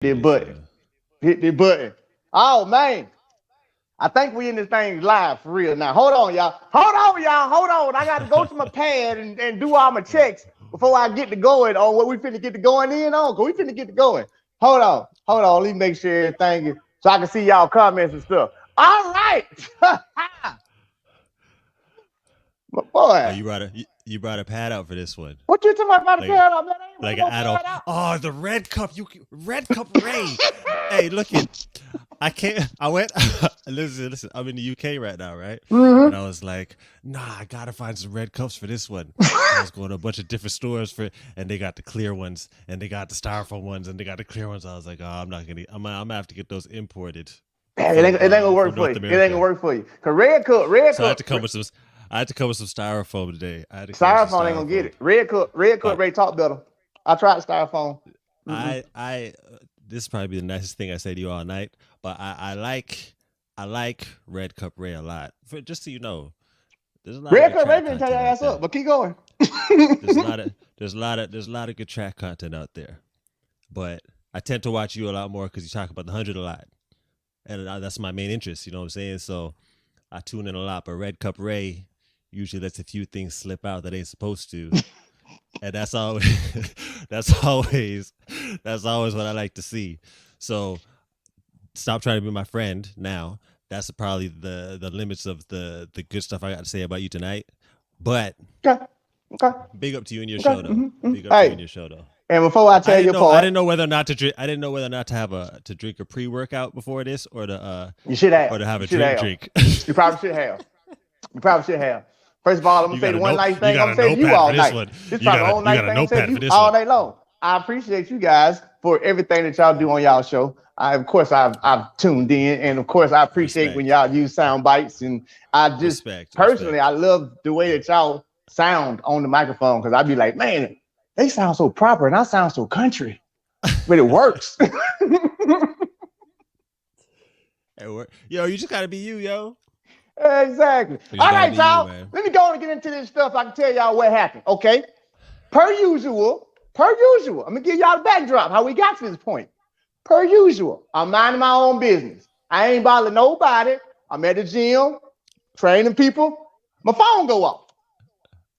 the button. Hit the button. Oh man. I think we in this thing live for real now. Hold on, y'all. Hold on, y'all. Hold on. I got to go to my pad and do all my checks before I get to going on what we finna get to going in on. Cause we finna get to going. Hold on. Hold on. Let me make sure everything is so I can see y'all comments and stuff. All right. My Oh, boy. you brought a pad out for this one. What you talking about the Like pad out, man? I ain't like bringing an no adult. pad out. Oh, the red cup. Red cup Ray. Hey, look it. I can't. I went. Listen. I'm in the UK right now, right? And I was like, nah, I gotta find some red cups for this one. So I was going to a bunch of different stores and they got the clear ones, and they got the styrofoam ones, and they got the clear ones. I was like, oh, I'm gonna have to get those imported Man, it ain't gonna work from for North you. It ain't gonna America. work for you. Cause red So I had cup, to come with some. I had to come with some styrofoam today. I had to come with some styrofoam ain't gonna get styrofoam. it. Red cup, But Ray talk better. I tried styrofoam. Mm-mm. I this is probably the nicest thing I say to you all night. But I like Red Cup Ray a lot. Just so you know, there's a lot of Red good cup, Ray track finna tear your content out ass there. up, but keep going. There's a lot of good track content out there. But I tend to watch you a lot more because you talk about the 100 a lot, and that's my main interest. You know what I'm saying? So I tune in a lot. But Red Cup Ray usually lets a few things slip out that ain't supposed to, and that's always that's always that's always what I like to see. So stop trying to be my friend now. That's probably the limits of the good stuff I got to say about you tonight. But Okay, okay, big up to you and your okay. show though. Big up to you Hey, and your show though. and before I tell you I apart, didn't know whether or not to drink. I didn't know whether or not to have to drink a pre workout before this you should have. or to have You a should have. drink. You probably should have. You probably should have. First of all, I'm gonna You say got the a one no nice you thing I'm got gonna a say to you notepad for all this night. one. This is probably the only You nice got a thing I'm saying notepad to for you this all one. day long. I appreciate you guys for everything that y'all do on y'all show. Of course I've tuned in, and of course I appreciate when Respect. y'all use sound bites. And I just personally I Respect. love the way that y'all sound on the microphone because I'd be like, man, they sound so proper and I sound so country, but it works. Yo, you just gotta be you, yo. Exactly. You just All gotta right, be you, y'all. man. Let me go and get into this stuff. I can tell y'all what happened. Okay. Per usual, I'm gonna give y'all the backdrop how we got to this point. Per usual, I'm minding my own business. I ain't bothering nobody. I'm at the gym, training people. My phone go off.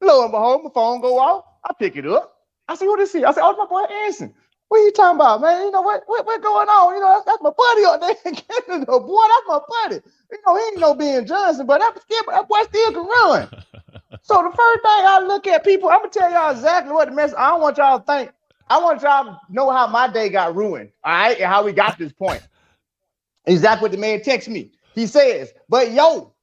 Lo and behold, my phone go off. I pick it up. I say, what is he? I say, oh, it's my boy Anson. What are you talking about, man? You know what going on? You know, that's my buddy up there in Canada, boy. That's my buddy. You know, he ain't no Ben Johnson, but that boy still can run. So the first thing I look at people, I'm gonna tell y'all exactly what the message. I don't want y'all to think. I want y'all to know how my day got ruined. All right, and how we got to this point. Exactly what the man texts me. He says, "But yo,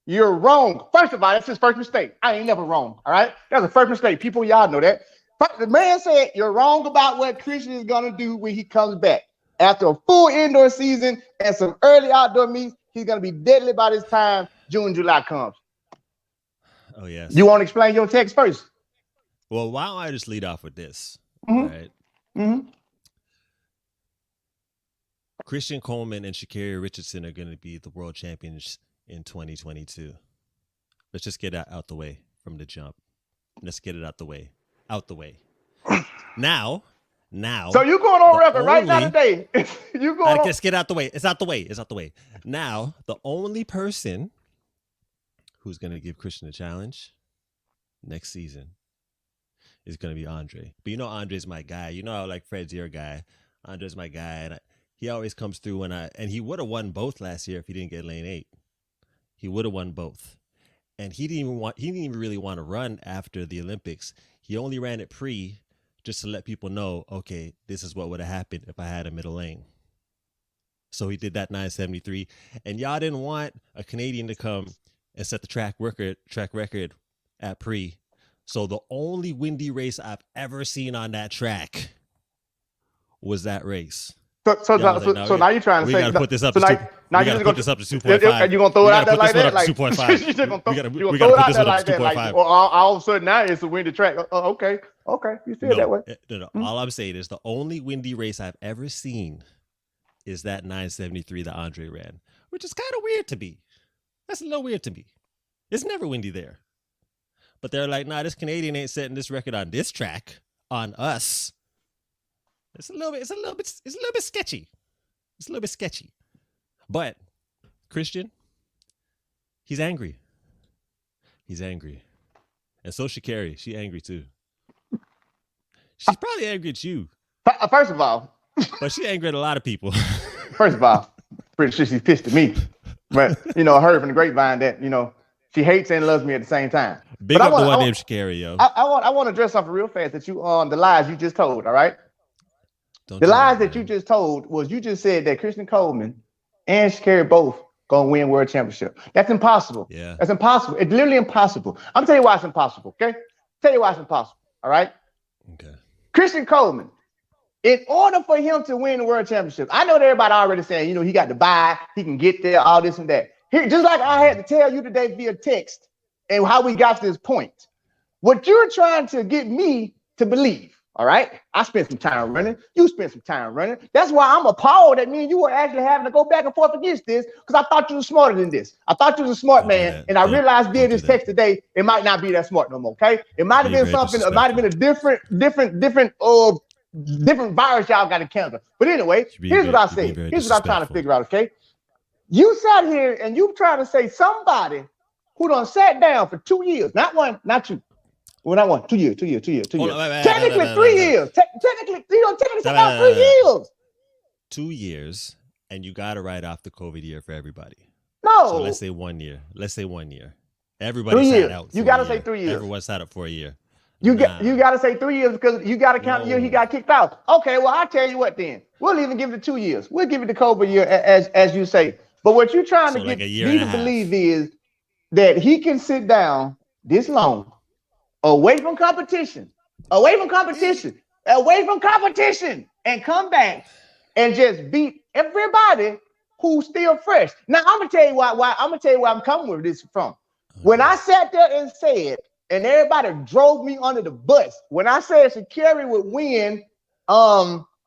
you're wrong." First of all, that's his first mistake. I ain't never wrong. All right, that's the first mistake. People, y'all know that. But the man said, "You're wrong about what Christian is gonna do when he comes back after a full indoor season and some early outdoor meets. He's gonna be deadly by this time June, July comes." Oh You yes. want to explain your text first? Well, why don't I just lead off with this? Mm-hmm. Right. Mm-hmm. Christian Coleman and Sha'Carri Richardson are going to be the world champions in 2022. Let's just get that out the way from the jump. Let's get it out the way. Out the way. Now, So you going on the record right now only today? You I going on? just get out the way. It's out the way. It's out the way. Now, the only person who's going to give Christian a challenge next season is going to be Andre. But you know, Andre's my guy. You know how like Fred's your guy. Andre's my guy, and he always comes through and he would have won both last year if he didn't get lane 8. He would have won both. And he didn't even really want to run after the Olympics. He only ran it pre just to let people know, okay, this is what would have happened if I had a middle lane. So he did that 973. And y'all didn't want a Canadian to come and set the track record at pre. So the only windy race I've ever seen on that track was that race. Y'all was like, So now you're trying to we say got to put this up so to two. now We you're got to just put gonna this up to 2.5. and you're gonna throw We it got out to there put like this one that, up to like 2.5. you're just gonna throw, We you're gonna got to throw it put out this there one up like to that, like 2.5. well, all of a sudden now it's a windy track. Okay, you see it that No, way. no. All I'm saying is the only windy race I've ever seen is that 973 that Andre ran, which is kind of weird to me. That's a little weird to me. It's never windy there. But they're like, nah, this Canadian ain't setting this record on this track, on us. It's a little bit sketchy. It's a little bit sketchy. But Christian, he's angry. He's angry. And so Sha'Carri, she angry too. She's probably angry at you. First of all. But she angry at a lot of people. First of all, pretty sure she's pissed at me. But, I heard from the grapevine that, she hates and loves me at the same time. Big up the one named Sha'Carri, yo. I want to address something real fast that you the lies you just told, all right? The lies that you just told was you just said that Christian Coleman and Sha'Carri both gonna win world championship. That's impossible. Yeah. That's impossible. It's literally impossible. I'm telling you why it's impossible, okay? Tell you why it's impossible, all right? Okay. Christian Coleman, in order for him to win the world championship, I know that everybody already saying, he got to buy, he can get there, all this and that. Just like I had to tell you today via text and how we got to this point. What you're trying to get me to believe, all right? I spent some time running. You spent some time running. That's why I'm appalled that me and you were actually having to go back and forth against this because I thought you were smarter than this. I thought you was a smart man, and I realized via this text today, it might not be that smart no more, okay? It might have been something, it might have been a different virus y'all got to counter. But anyway, here's what I say. Here's what I'm trying to figure out, okay? You sat here and you trying to say somebody who done sat down for 2 years, not one, not two. Well, not one, 2 years. Technically 3 years. Technically, sat down 3 years. 2 years, and you got to write off the COVID year for everybody. No. So let's say 1 year. Everybody sat out. You got to say 3 years. Everyone sat up for a year. You got to say 3 years because you got to count the year he got kicked out. Okay, well, I'll tell you what then. We'll even give it 2 years. We'll give it the COVID year, as you say. But what you're trying to get me to believe is that he can sit down this long, away from competition, and come back and just beat everybody who's still fresh. Now, I'm gonna tell you why I'm coming with this from. When I sat there and said, and everybody drove me under the bus, when I said Sha'Carri would win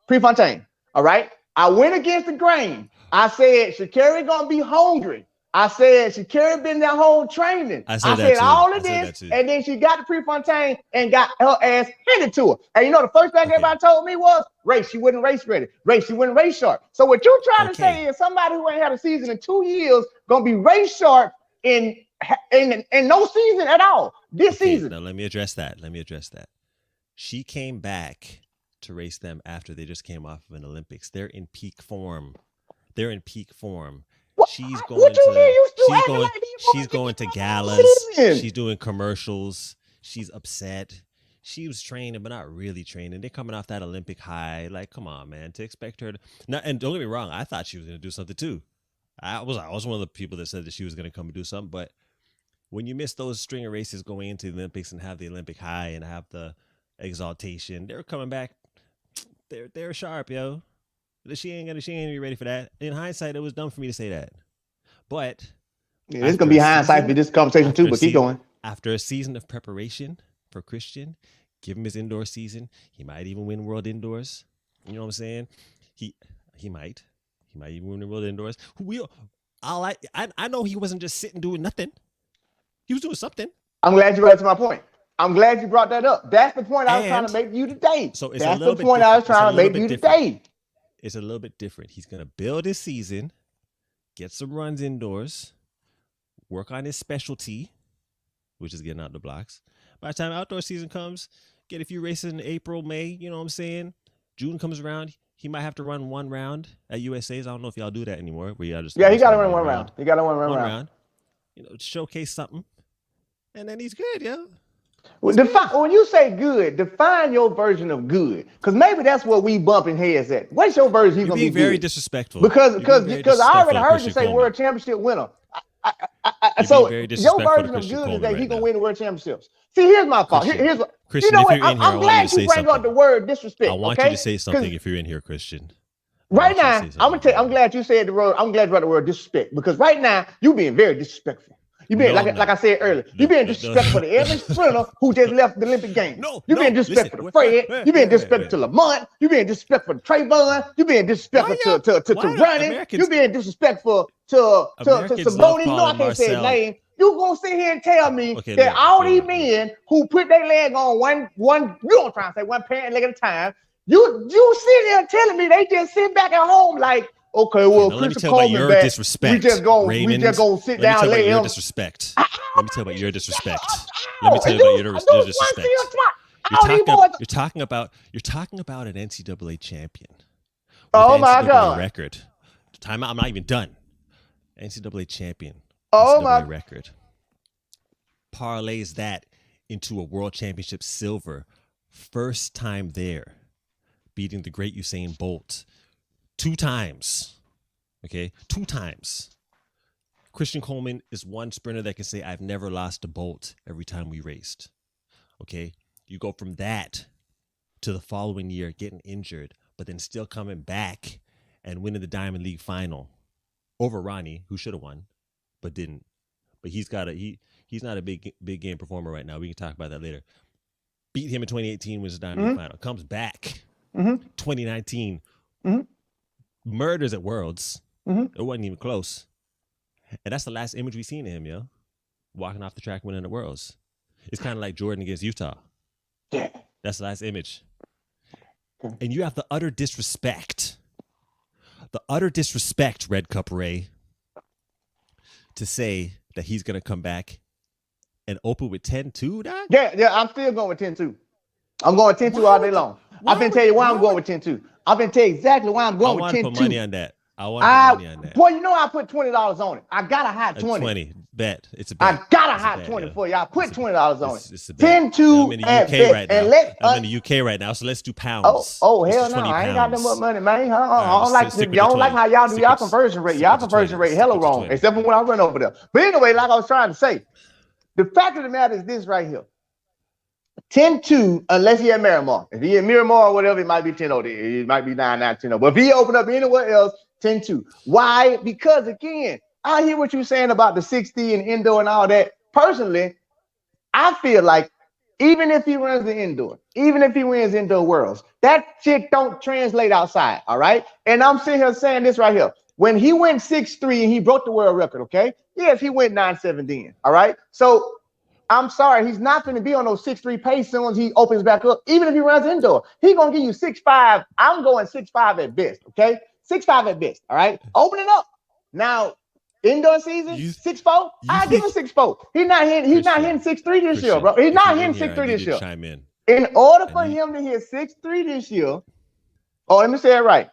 Prefontaine, all right? I went against the grain. I said Sha'Carri gonna be hungry. I said Sha'Carri been that whole training. I said all of this, and then she got to Prefontaine and got her ass handed to her. And the first thing everybody told me was, race, she wasn't race ready. Race, she wasn't race sharp. So what you're trying to say is somebody who ain't had a season in 2 years gonna be race sharp in no season at all this season. Now let me address that. She came back to race them after they just came off of an Olympics. They're in peak form. She's going to galas. She's doing commercials. She's upset. She was training, but not really training. They're coming off that Olympic high. Like, come on, man. To expect her to and don't get me wrong, I thought she was going to do something too. I was one of the people that said that she was going to come and do something. But when you miss those string of races going into the Olympics and have the Olympic high and have the exaltation, they're coming back. They're sharp, yo. She ain't gonna be ready for that. In hindsight, it was dumb for me to say that. But it's gonna be hindsight for this conversation too. But keep going. After a season of preparation for Christian, give him his indoor season. He might even win World Indoors. You know what I'm saying? He might even win the World Indoors. I know he wasn't just sitting doing nothing. He was doing something. I'm glad you brought to my point. I'm glad you brought that up. That's the point I was trying to make you today. So that's the point I was trying to make you today. It's a little bit different. He's going to build his season, get some runs indoors, work on his specialty, which is getting out the blocks. By the time outdoor season comes, get a few races in April, May, you know what I'm saying? June comes around, he might have to run one round at USA's. I don't know if y'all do that anymore. Where you just he got to run one round. He got to run one round. Showcase something. And then he's good, yo. Well, when you say good, define your version of good, because maybe that's what we bumping heads at. What's your version? He's gonna be very good? Disrespectful. Because I already heard you say world championship winner. So your version of good is that he's gonna win the world championships. See, here's my fault. Here's what. Christian, you know what? I'm glad you bring up the word disrespect. I want you to say something if you're in here, Christian. Right now, I'm glad you said the word. I'm glad you brought the word disrespect, because right now you being very disrespectful. You being like I said earlier, you being disrespectful to every sprinter who just left the Olympic Games. You being disrespectful to Fred. You being disrespectful to Lamont. You being disrespectful to Trayvon. You being disrespectful to Running. You being disrespectful to Sabonis. No, I can't say his name. You gonna sit here and tell me that all these men who put their leg on one, you don't try to say one parent leg at a time, You sitting there telling me they just sit back at home like, okay, well, let me Christian tell about Coleman your back. disrespect. We just gonna sit down and let him. Disrespect. Let me tell you about your disrespect. Let me tell you about your disrespect. You're talking about an NCAA champion. Oh my God! Record. Time out. I'm not even done. NCAA champion. Oh my record. Parlays that into a world championship silver. First time there, beating the great Usain Bolt 2 times. Okay, 2 times. Christian Coleman is one sprinter that can say, I've never lost a Bolt every time we raced. Okay, you go from that to the following year getting injured, but then still coming back and winning the Diamond League final over Ronnie, who should have won, but didn't. But he's not a big game performer right now. We can talk about that later. Beat him in 2018, wins the Diamond League final. Comes back 2019, murders at Worlds. It wasn't even close. And that's the last image we seen of him, yo. Walking off the track, winning the Worlds. It's kind of like Jordan against Utah. Yeah. That's the last image. And you have the utter disrespect. Red Cup Ray, to say that he's going to come back and open with 10-2, dog? Yeah, I'm still going with 10-2. I'm going 10-2 all day long. I've been telling you why I'm going with 10-2. I've been telling you exactly why I'm going with 10-2. I want to put money on that. Boy, you know I put $20 on it. I got a hot 20. 20. Bet. It's a bet. I got a hot 20 for you. I put $20 on it. It's a bet. 10-2 I'm in the UK right now. I'm in the UK right now, so let's do pounds. Oh hell no. I ain't got that much money, man. I don't like how y'all do y'all conversion rate. Y'all conversion rate hella wrong, except for when I run over there. But anyway, like I was trying to say, the fact of the matter is this right here. 10-2, unless he had Miramar. If he had Miramar or whatever, it might be 10-0. It might be 9-10. But if he opened up anywhere else, 10-2. Why? Because again, I hear what you're saying about the 60 and indoor and all that. Personally, I feel like even if he runs the indoor, even if he wins indoor worlds, that shit don't translate outside. All right. And I'm sitting here saying this right here. When he went 6'3" and he broke the world record, okay? Yes, he went 9-7 then. All right. So I'm sorry, he's not going to be on those 6'3" pace as soon as he opens back up. Even if he runs indoor, he's going to give you 6'5". I'm going 6'5" at best, okay? 6'5" at best, all right? Open it up. Now, indoor season, 6'4", I give him 6'4". He's not hitting 6'3" this year, bro. He's not hitting 6'3" this year. Chime in. In order for him to hit 6'3" this year, let me say it right.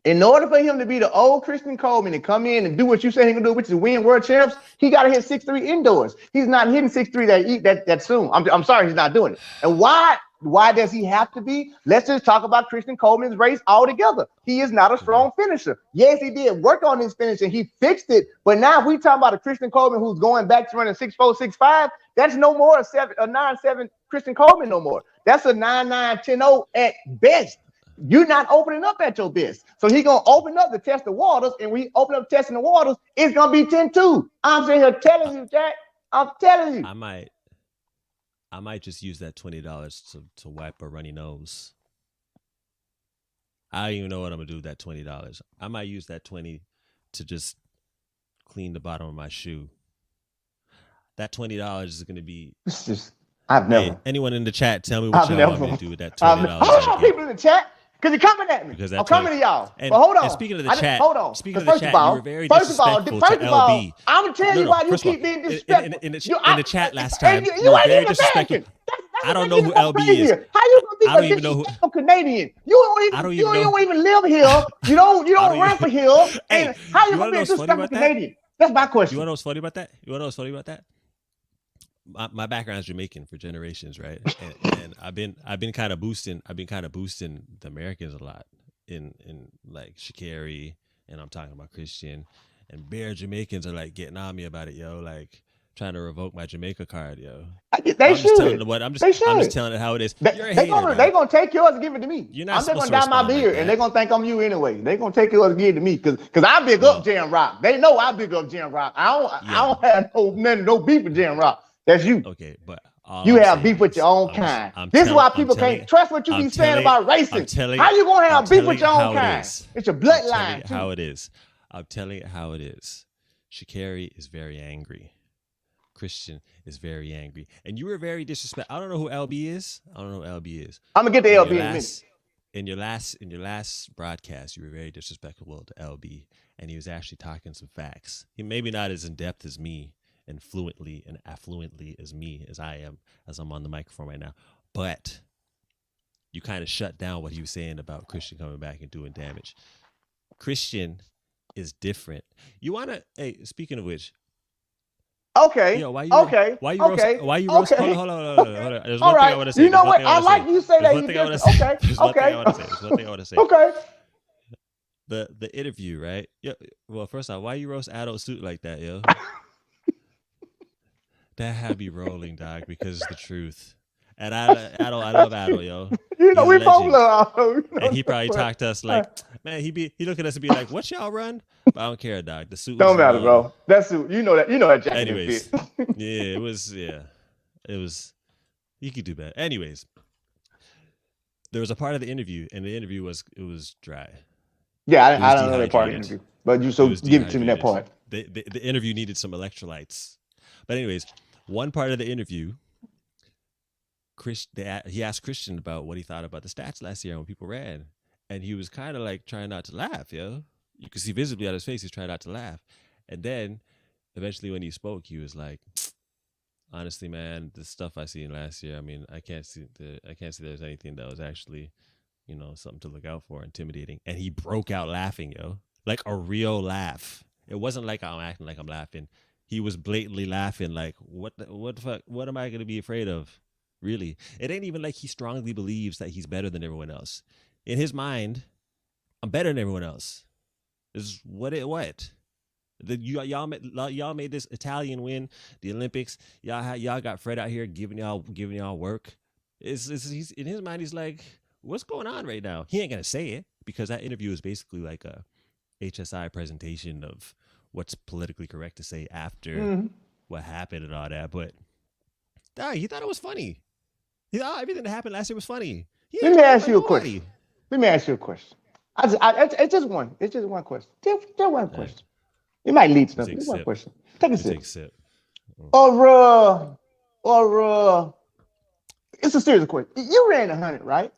In order for him to be the old Christian Coleman and come in and do what you say he can do, which is win world champs, he got to hit 6'3" indoors. He's not hitting 6'3" that soon. I'm sorry, he's not doing it. And why does he have to be? Let's just talk about Christian Coleman's race altogether. He is not a strong finisher. Yes, he did work on his finish and he fixed it. But now if we talk about a Christian Coleman who's going back to running 6'4", 6'5", that's no more a 9-7 Christian Coleman no more. That's a 9-9, 10-0 at best. You're not opening up at your best. So he's going to open up to test the waters. And when he open up testing the waters, it's going to be 10-2. I'm sitting here telling you, Jack. I'm telling you. I might just use that $20 to wipe a runny nose. I don't even know what I'm going to do with that $20. I might use that 20 to just clean the bottom of my shoe. That $20 is going to be... I've never... Hey, anyone in the chat, tell me what y'all want me to do with that $20. Hold on, people in the chat. Because you're coming at me. I'm coming to y'all. But hold on. And speaking of the chat, hold on. Speaking of the chat, you were very disrespectful to LB. I'm going to tell you why you keep being disrespectful. In the chat last time, you were very disrespectful. I don't know who LB is. How you gonna be a disrespectful Canadian? You don't even live here. You don't run for here. And how you gonna be a disrespectful Canadian? That's my question. You want to know what's funny about that? My background is Jamaican for generations, right? And I've been kind of boosting the Americans a lot in like Sha'Carri, and I'm talking about Christian, and bare Jamaicans are like getting on me about it, yo, like trying to revoke my Jamaica card, yo. They should. I'm just telling it how it is. They're gonna take yours and give it to me. I'm just gonna dye my beard, and they're gonna think I'm you anyway. They're gonna take yours and give it to me because I big up Jam Rock. They know I big up Jam Rock. I don't have no beef with Jam Rock. That's you. Okay, but you have beef with your own kind. This is why people can't trust what you be saying about racing. How you gonna have beef with your own kind? It's your bloodline. How it is. I'm telling you how it is. Sha'Carri is very angry. Christian is very angry. And you were very disrespectful. I don't know who LB is. I'm gonna get the LB in a minute. in your last broadcast, you were very disrespectful to LB, and he was actually talking some facts. He maybe not as in depth as me, and fluently and affluently as me as I am, as I'm on the microphone right now. But you kind of shut down what he was saying about Christian coming back and doing damage. Christian is different. You wanna? Hey, speaking of which. Okay. Yo, why you roast? Hold on. There's one thing I want to say. You know what? I like you say that. There's one thing I want to say. Okay. The interview, right? Yeah. Well, first off, why you roast Addo's suit like that, yo? That had me rolling, dog, because it's the truth. And I love Addo, yo. You know, we both love Addo. And he probably talked to us like, man, he look at us and be like, what y'all run? But I don't care, dog. The suit don't matter, bro. That suit, you know that jacket. Anyways, fit. It was. You could do better. Anyways, there was a part of the interview, and the interview was dry. Yeah, I don't know that part of the interview, but give it to me that part. The interview needed some electrolytes. But anyways, one part of the interview, he asked Christian about what he thought about the stats last year when people ran, and he was kind of like trying not to laugh, yo. You could see visibly on his face he's trying not to laugh. And then eventually when he spoke, he was like, honestly, man, the stuff I seen last year, I mean, I can't see there's anything that was actually, something to look out for, intimidating. And he broke out laughing, yo. Like a real laugh. It wasn't like I'm acting like I'm laughing. He was blatantly laughing like, what the fuck? What am I going to be afraid of? Really? It ain't even like he strongly believes that he's better than everyone else. In his mind, I'm better than everyone else. This is what? Y'all made this Italian win, the Olympics. Y'all got Fred out here giving y'all work. He's in his mind. He's like, what's going on right now? He ain't gonna say it because that interview is basically like a HSI presentation of what's politically correct to say after what happened and all that. But he thought it was funny. He thought everything that happened last year was funny. Let me ask you a question. It's just one question. Just one question. It might lead to something. Just one question. Take a sip. Or it's a serious question. You ran 100, right?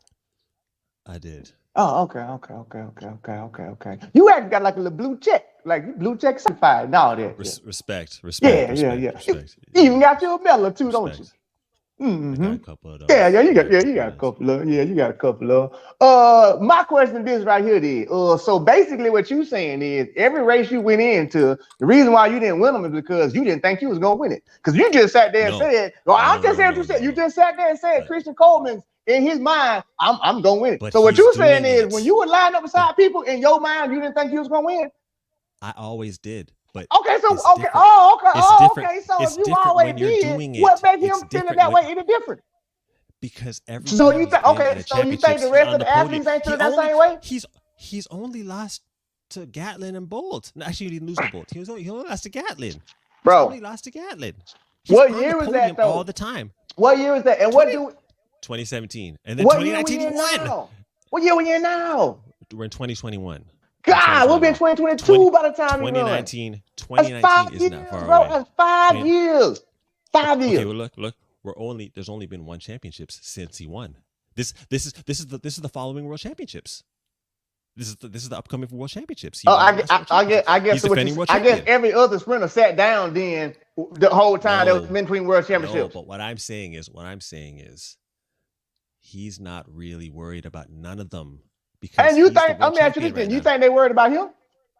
I did. Oh, okay. You actually got like a little blue check certified and all that. Respect. Yeah. You even got your medal or two, don't you? Mm-hmm. I got a couple of those. You got a couple of. My question is right here, so basically what you saying is every race you went into, the reason why you didn't win them is because you didn't think you was gonna win it. Because you just sat there and said, I'm just saying what you said. You just sat there and said Christian Coleman's in his mind, I'm gonna win it. But so what you saying is when you would line up beside people in your mind, you didn't think you was gonna win? I always did. But okay. So if you always did, what made him feel that way any different? Because every so you think the rest of the athletes ain't feeling that same way? He's only lost to Gatlin and Bolt. No, actually, he didn't lose to Bolt. He only lost to Gatlin. Bro, he only lost to Gatlin. What year was that though? All the time. What year was that? And 2017, and then 2019 he won. What year we in now? We're in 2021. God, we'll be in 2022 by the time 2019 is not far bro. away. That's 5 years. 5 years. Okay, well look. There's only been one championships since he won. This is the following World Championships. This is the upcoming World Championships. I guess every other sprinter sat down then the whole time that was in between World Championships. But what I'm saying is, he's not really worried about none of them. And you think? Let me ask you this thing. You think they worried about him?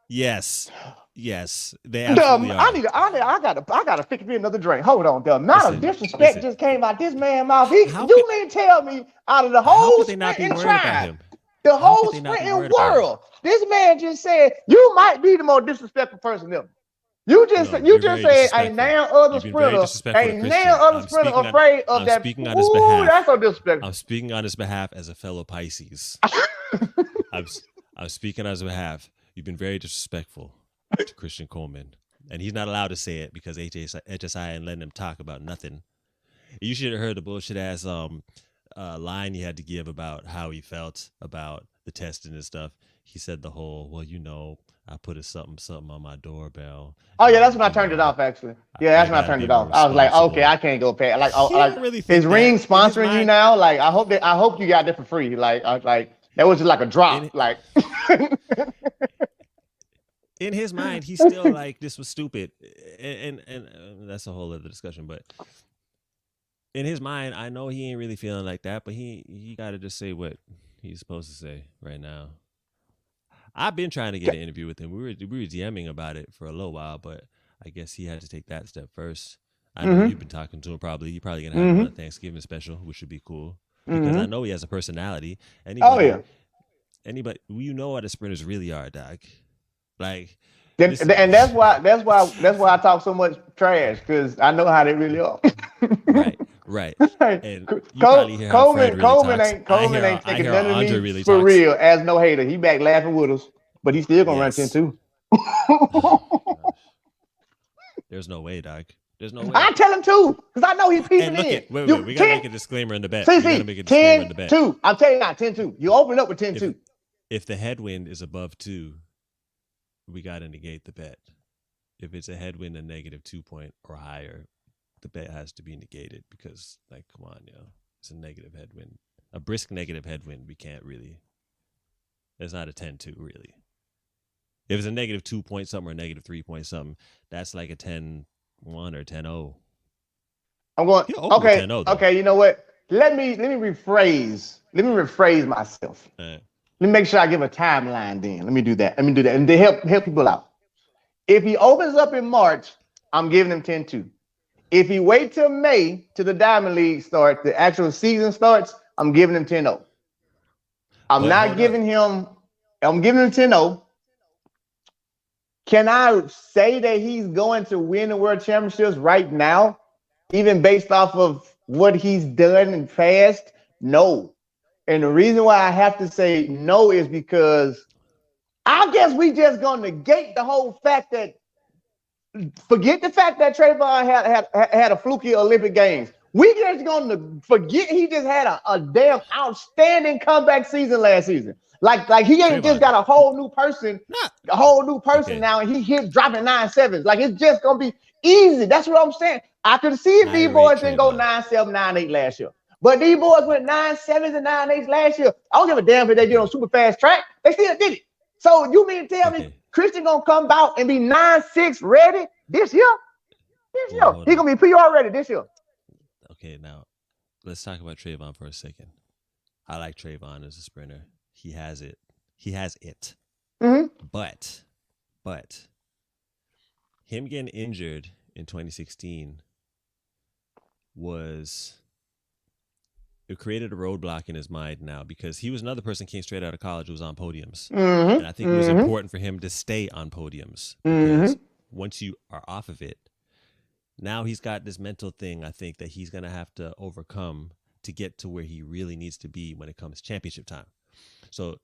Yes, they absolutely are. I gotta fix me another drink. Hold on, the amount of disrespect just came out this man's mouth. You mean tell me out of the whole sprinting tribe, the whole sprinting world, this man just said you might be the most disrespectful person ever. You just said ain't now other sprinter afraid of that. Ooh, that's so disrespectful. I'm speaking on his behalf as a fellow Pisces. I'm speaking on his behalf. You've been very disrespectful to Christian Coleman, and he's not allowed to say it because HSI ain't letting him talk about nothing. You should have heard the bullshit ass line he had to give about how he felt about the testing and stuff. He said the whole, I put a something on my doorbell. Oh yeah, that's when I turned it off. Actually, yeah, that's when I turned it off. I was like, okay, I can't go past. Like, is Ring sponsoring you now? Like, I hope you got it for free. Like That was just like a drop. Like in his mind, he's still like, this was stupid, and that's a whole other discussion. But in his mind, I know he ain't really feeling like that, but he got to just say what he's supposed to say right now. I've been trying to get an interview with him. We were DMing about it for a little while, but I guess he had to take that step first. I know you've been talking to him. You're probably gonna have him on a Thanksgiving special, which would be cool because I know he has a personality. Anybody, you know what the sprinters really are, Doc. Like, and that's why I talk so much trash, because I know how they really are. Right. And Coleman ain't taking none of me really for real as no hater. He back laughing with us, but he's still gonna run 10-2. There's no way, Doc. There's no way. I tell him too, because I know he's peeping in. Wait. We gotta make a disclaimer in the bet. We gotta make a disclaimer in the bet. 10-2. I'm telling you now, 10-2. You open up with 10-2. If the headwind is above 2, we gotta negate the bet. If it's a headwind a -2 point or higher, the bet has to be negated because, like, come on, it's a negative headwind, a brisk negative headwind. We can't really. It's not a 10-2 really. If it's a -2 point something or -3 point something, that's like a 10-1 or 10-0. I'm going. Okay. 10-0, okay. You know what? Let me rephrase. Let me rephrase myself. Let me make sure I give a timeline. Then let me do that. And to help people out. If he opens up in March, I'm giving him 10-2. If he wait till May till the Diamond League starts, the actual season starts, I'm giving him 10-0. I'm giving him 10-0. Can I say that he's going to win the World Championships right now, even based off of what he's done in the past? No. And the reason why I have to say no is because I guess we just gonna negate the whole fact that, forget the fact that Trayvon had a fluky Olympic Games. We just gonna forget he just had a damn outstanding comeback season last season. Like he ain't just got a whole new person, now, and he hit dropping 9-7s. Like, it's just gonna be easy. That's what I'm saying. I could see if these boys didn't go 9-7, 9-8 last year. But these boys went 9-7s and 9-8s last year. I don't give a damn if they did on super fast track. They still did it. So you mean to tell me Christian gonna come out and be 9-6 ready this year? This year. He gonna be PR ready this year. Okay, now let's talk about Trayvon for a second. I like Trayvon as a sprinter. He has it. But him getting injured in 2016 it created a roadblock in his mind now, because he was another person came straight out of college who was on podiums. And I think it was important for him to stay on podiums, because once you are off of it, now he's got this mental thing, I think, that he's going to have to overcome to get to where he really needs to be when it comes championship time. So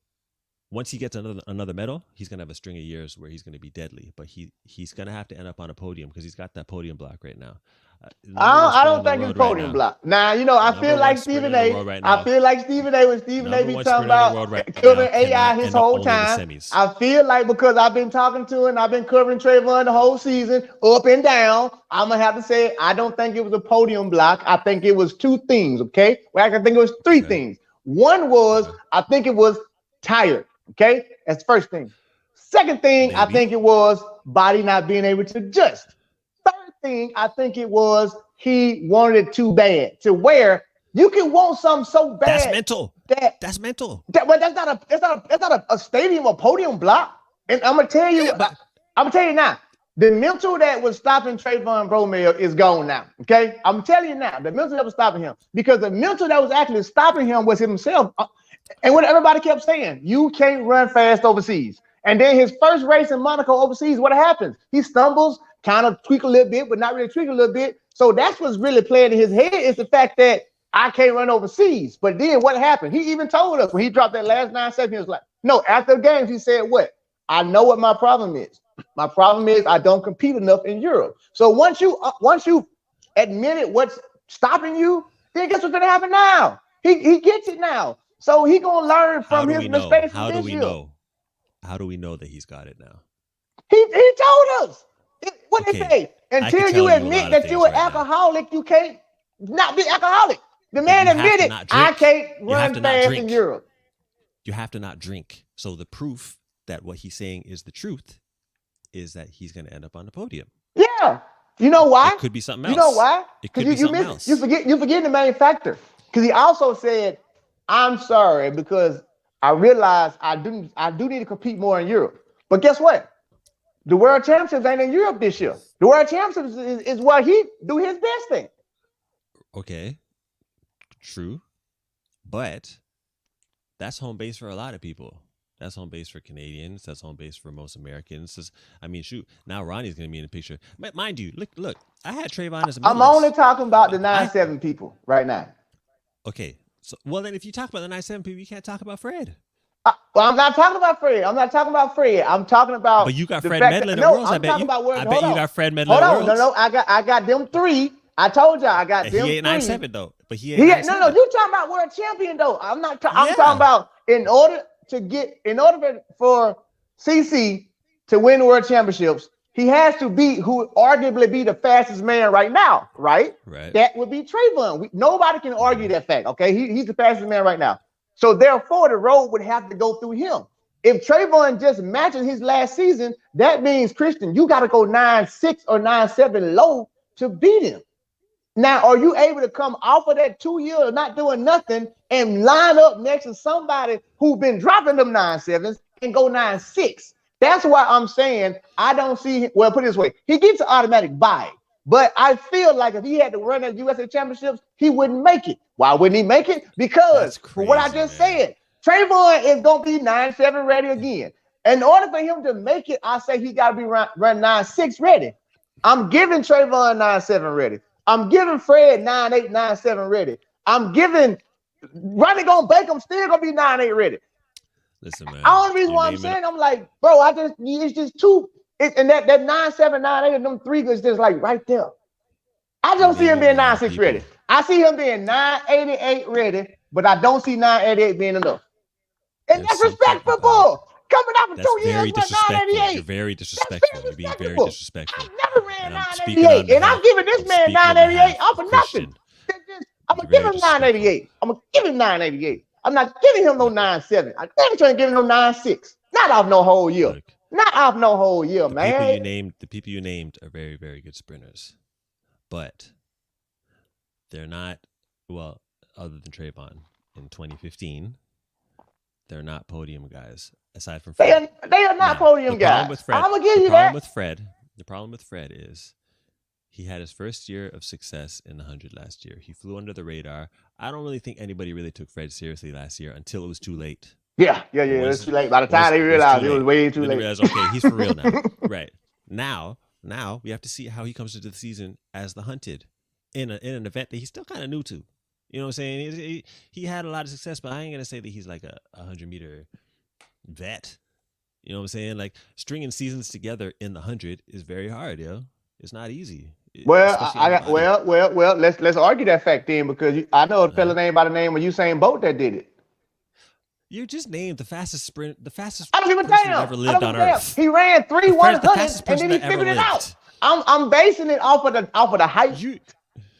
once he gets another medal, he's going to have a string of years where he's going to be deadly, but he's going to have to end up on a podium because he's got that podium block right now. I don't think it's podium block. Now, I feel like Stephen A. I feel like Stephen A. when Stephen A. be talking about covering AI his whole time. I feel like, because I've been talking to him, I've been covering Trayvon the whole season, up and down, I'm going to have to say, I don't think it was a podium block. I think it was two things, okay? Well, I think it was three things. One was, I think it was tired, okay? That's the first thing. Second thing, I think it was body not being able to adjust. Thing, I think it was he wanted it too bad, to where you can want something so bad. That's mental. That's mental. But that's not a stadium or podium block. And I'm gonna tell you, now, the mental that was stopping Trayvon Bromell is gone now. Okay, I'm telling you now, the mental that was stopping him, because the mental that was actually stopping him was himself. And what everybody kept saying, you can't run fast overseas. And then his first race in Monaco overseas, what happens? He stumbles, kind of tweak a little bit, but not really tweak a little bit. So that's what's really playing in his head, is the fact that I can't run overseas. But then what happened? He even told us when he dropped that last 9 seconds, he was like, no, after the games, he said, what? I know what my problem is. My problem is I don't compete enough in Europe. So once you admitted what's stopping you, then guess what's going to happen now? He gets it now. So he going to learn from his mistakes. How do we know? How do we know that he's got it now? He told us. What they say? Until you admit that you're an alcoholic, you can't not be alcoholic. The man admitted, I can't run fast in Europe. you have to not drink. So the proof that what he's saying is the truth is that he's going to end up on the podium. Yeah. You know why? It could be something else. You know why? It could be something else. You forget the main factor. Because he also said, I'm sorry because I realized I do need to compete more in Europe. But guess what? The World Championships ain't in Europe this year. The World Championships is where he do his best thing. Okay. True. But that's home base for a lot of people. That's home base for Canadians. That's home base for most Americans. Shoot. Now Ronnie's going to be in the picture. Mind you, look. I had Trayvon as a medalist. I'm only talking about the 9-7 people right now. Okay. So, well, then if you talk about the 9-7 people, you can't talk about Fred. Well, I'm not talking about Fred. I'm talking about. But you got Fred meddling at Worlds. I bet you got Fred meddling at Worlds. No. I got them three. I told y'all I got them three. He ain't 9-7 though. But he ain't 9-7. No. You talking about world champion though? I'm not. I'm talking about in order for CC to win the world championships, he has to be who arguably be the fastest man right now, right? Right. That would be Trayvon. Nobody can argue that fact. Okay, he's the fastest man right now. So therefore, the road would have to go through him. If Trayvon just matches his last season, that means Christian, you got to go 9-6 or 9-7 low to beat him. Now, are you able to come off of that 2 years of not doing nothing and line up next to somebody who's been dropping them 9-7s and go 9-6? That's why I'm saying I don't see. Well, put it this way: he gets an automatic bye. But I feel like if he had to run at USA Championships, he wouldn't make it. Why wouldn't he make it? Because for what I just said, Trayvon is going to be 9-7 ready again. In order for him to make it, I say he got to be run 9-6 ready. I'm giving Trayvon 9-7 ready. I'm giving Fred 9-8, 9-7 ready. I'm giving Ronnie gonna bake him still gonna be 9-8 ready. Listen, man. The only reason why I'm saying I'm like, bro, it's just too. And that 9-7, 9-8, and them three is just like right there. I don't see him being 9-6 ready. I see him being 9-88 ready, but I don't see 9-88 being enough. And that's respectful, bull. Coming out for 2 years with 9-88. You're very disrespectful. You're being very disrespectful. I've never ran 9-88, and I'm giving this man 9-88 off of nothing. I'm gonna give him 9-88. I'm gonna give him 9-88. I'm not giving him no 9-7. I'm never trying to give him no 9-6. Not off no whole year. Look, not off no whole year, man. The people you named are very, very good sprinters, but they're not. Well, other than Trayvon in 2015, they're not podium guys. Aside from Fred. They are not podium guys. I'm gonna give you that. The problem with Fred is he had his first year of success in the 100 last year. He flew under the radar. I don't really think anybody really took Fred seriously last year until it was too late. Yeah. It was too late. By the time they realized it was way too late. They realized, okay, he's for real now. Right. Now we have to see how he comes into the season as the hunted in an event that he's still kind of new to. You know what I'm saying? He had a lot of success, but I ain't gonna say that he's like a 100-meter vet. You know what I'm saying? Like stringing seasons together in the 100 is very hard, yo. It's not easy. Well, let's argue that fact then, because I know a fella named by the name of Usain Bolt that did it. You just named the fastest I don't give a damn. ever lived on Earth. He ran 3 100s and then he figured it out. I'm basing it off of the height.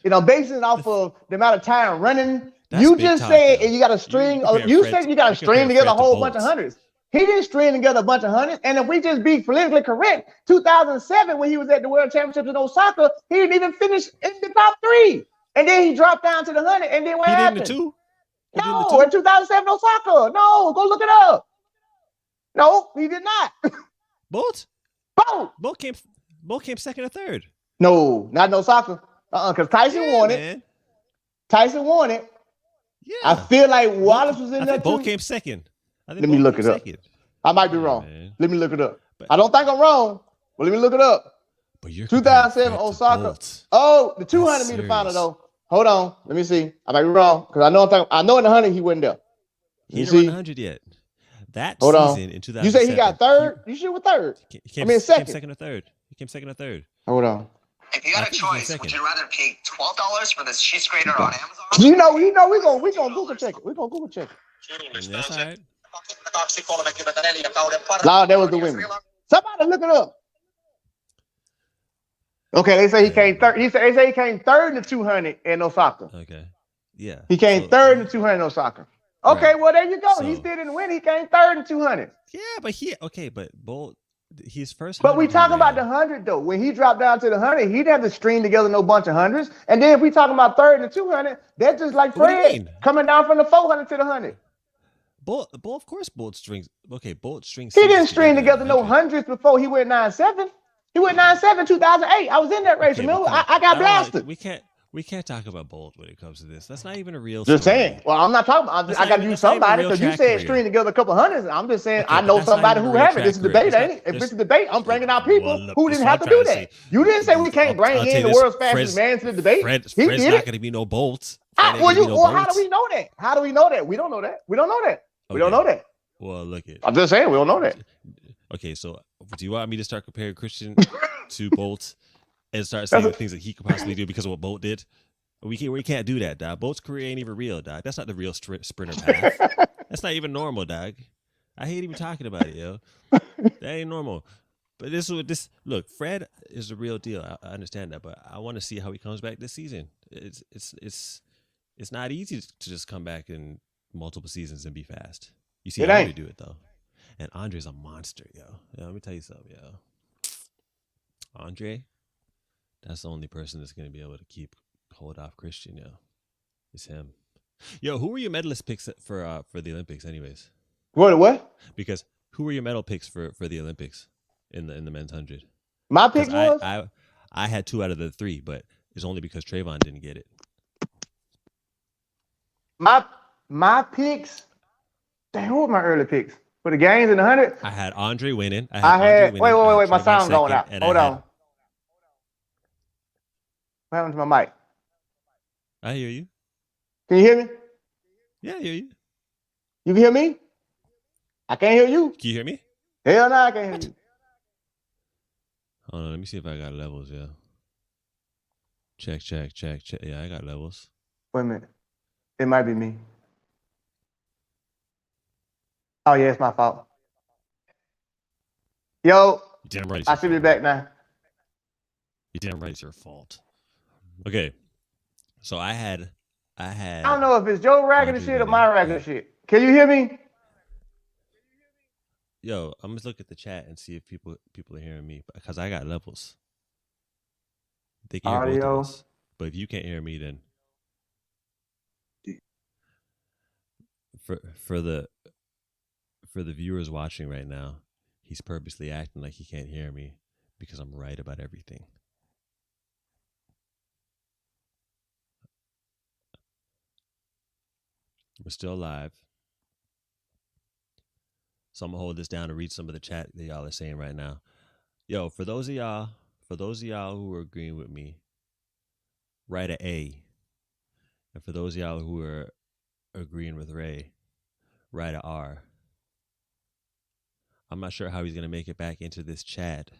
I'm basing it off of the amount of time running. You just said you got to string. You said you got to string together a whole bunch of hundreds. He didn't string together a bunch of hundreds. And if we just be politically correct, 2007 when he was at the World Championships in Osaka, he didn't even finish in the top 3. And then he dropped down to the 100. And then what happened? He did in the 2? No, in 2007 Osaka. No, go look it up. No, he did not. Bolt? Bolt came second or third. No, not in Osaka. Because Tyson won it. Man. Tyson won it. Yeah. I feel like Wallace was in there too. Bolt came second. Let me look it up. I might be wrong. Man. Let me look it up. I don't think I'm wrong. Well, let me look it up. But you're 2007 Osaka. Oh, the 200-meter final though. Hold on. Let me see. I might be wrong because I know in the 100 he wasn't there. He didn't run 100 yet. That Hold season on. in 2007. You say he got third? You should with third. He came second or third. He came second or third. Hold on. If you had a choice, would you rather pay $12 for this cheese grater on Amazon? You know, we gonna Google check it. We gonna Google check it. That's all right. No, that was the women. Somebody look it up. Okay, they say he came third. They say he came third in the 200 in Osaka. Okay. Yeah. He came third in the 200 in Osaka. Okay, Right. well there you go. So He still didn't win. He came third in 200. yeah, but Bolt, his first But we 100 he talking about the ran. 100 though. When he dropped down to the 100, he didn't have to string together no bunch of hundreds. And then if we talking about third and 200, that's just like What do you Fred mean? coming down from the 400 to the 100. Bolt, of course, Bolt strings. Okay, Bolt strings. He seasons didn't string together at together no 100. hundreds before he went 9-7. He went 9-7 2008. I was in that race. Okay, but Remember? come on. I got I don't want. blasted. We can't talk about Bolt when it comes to this. That's not even a real Just story. saying. Well, I'm not talking about. I got to use somebody because you said string together a couple hundreds. I'm just saying Okay, I but know that's not somebody even who a real have it. This track is debate, career. ain't it? If this is debate, I'm bringing out people Well, who that's didn't what have I'm to do trying to that. say. You didn't say we can't bring I'll tell in you the this, world's fastest man to the debate. Fred's He not did going it. to be no Bolts. Fred ain't gonna be no Well, how do Bolts. we know that? How do we know that? We don't know that. We don't know that. We don't Okay. know that. Well, look at. I'm just saying we don't know that. Okay, so do you want me to start comparing Christian to Bolt and start saying the things that he could possibly do because of what Bolt did? We can't do that, dog. Bolt's career ain't even real, dog. That's not the real sprinter path. That's not even normal, dog. I hate even talking about it, yo. That ain't normal. But this look, Fred is the real deal. I understand that, but I want to see how he comes back this season. It's not easy to just come back in multiple seasons and be fast. You see Andre do it though, and Andre's a monster, yo. Let me tell you something, yo. Andre, that's the only person that's gonna be able to hold off Christian, yo. It's him. Yo, who were your medalist picks for the Olympics, anyways? What? Because who were your medal picks for the Olympics in the men's 100? My pick was I had 2 out of the 3, but it's only because Trayvon didn't get it. My picks. Damn, who were my early picks for the games in the 100? I had Andre winning. Wait. My sound going out. Hold on. What happened to my mic? I hear you. Can you hear me? Yeah, I hear you. You can hear me? I can't hear you. Can you hear me? Hell no, I can't hear you. Hold on, let me see if I got levels, yeah. Check. Yeah, I got levels. Wait a minute. It might be me. Oh, yeah, it's my fault. Yo, Damn right. I should be back now. You're damn right, it's your fault. Okay, so I had. I don't know if it's Joe raggedy shit or my raggedy shit. Can you hear me? Yo, I'm just look at the chat and see if people are hearing me because I got levels. They can hear both of us, but if you can't hear me, then for the viewers watching right now, he's purposely acting like he can't hear me because I'm right about everything. We're still live. So I'm gonna hold this down and read some of the chat that y'all are saying right now. Yo, for those of y'all who are agreeing with me, write a A. And for those of y'all who are agreeing with Ray, write a R. I'm not sure how he's gonna make it back into this chat,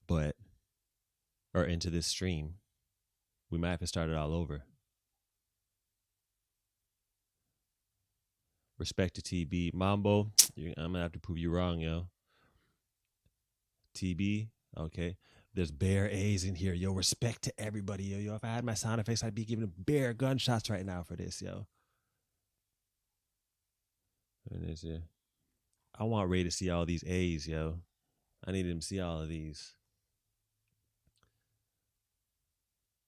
or into this stream. We might have to start it all over. Respect to TB. Mambo, I'm going to have to prove you wrong, yo. TB, okay. There's bare A's in here, yo. Respect to everybody, yo. If I had my sound effects, I'd be giving bare gunshots right now for this, yo. I want Ray to see all these A's, yo. I need him to see all of these.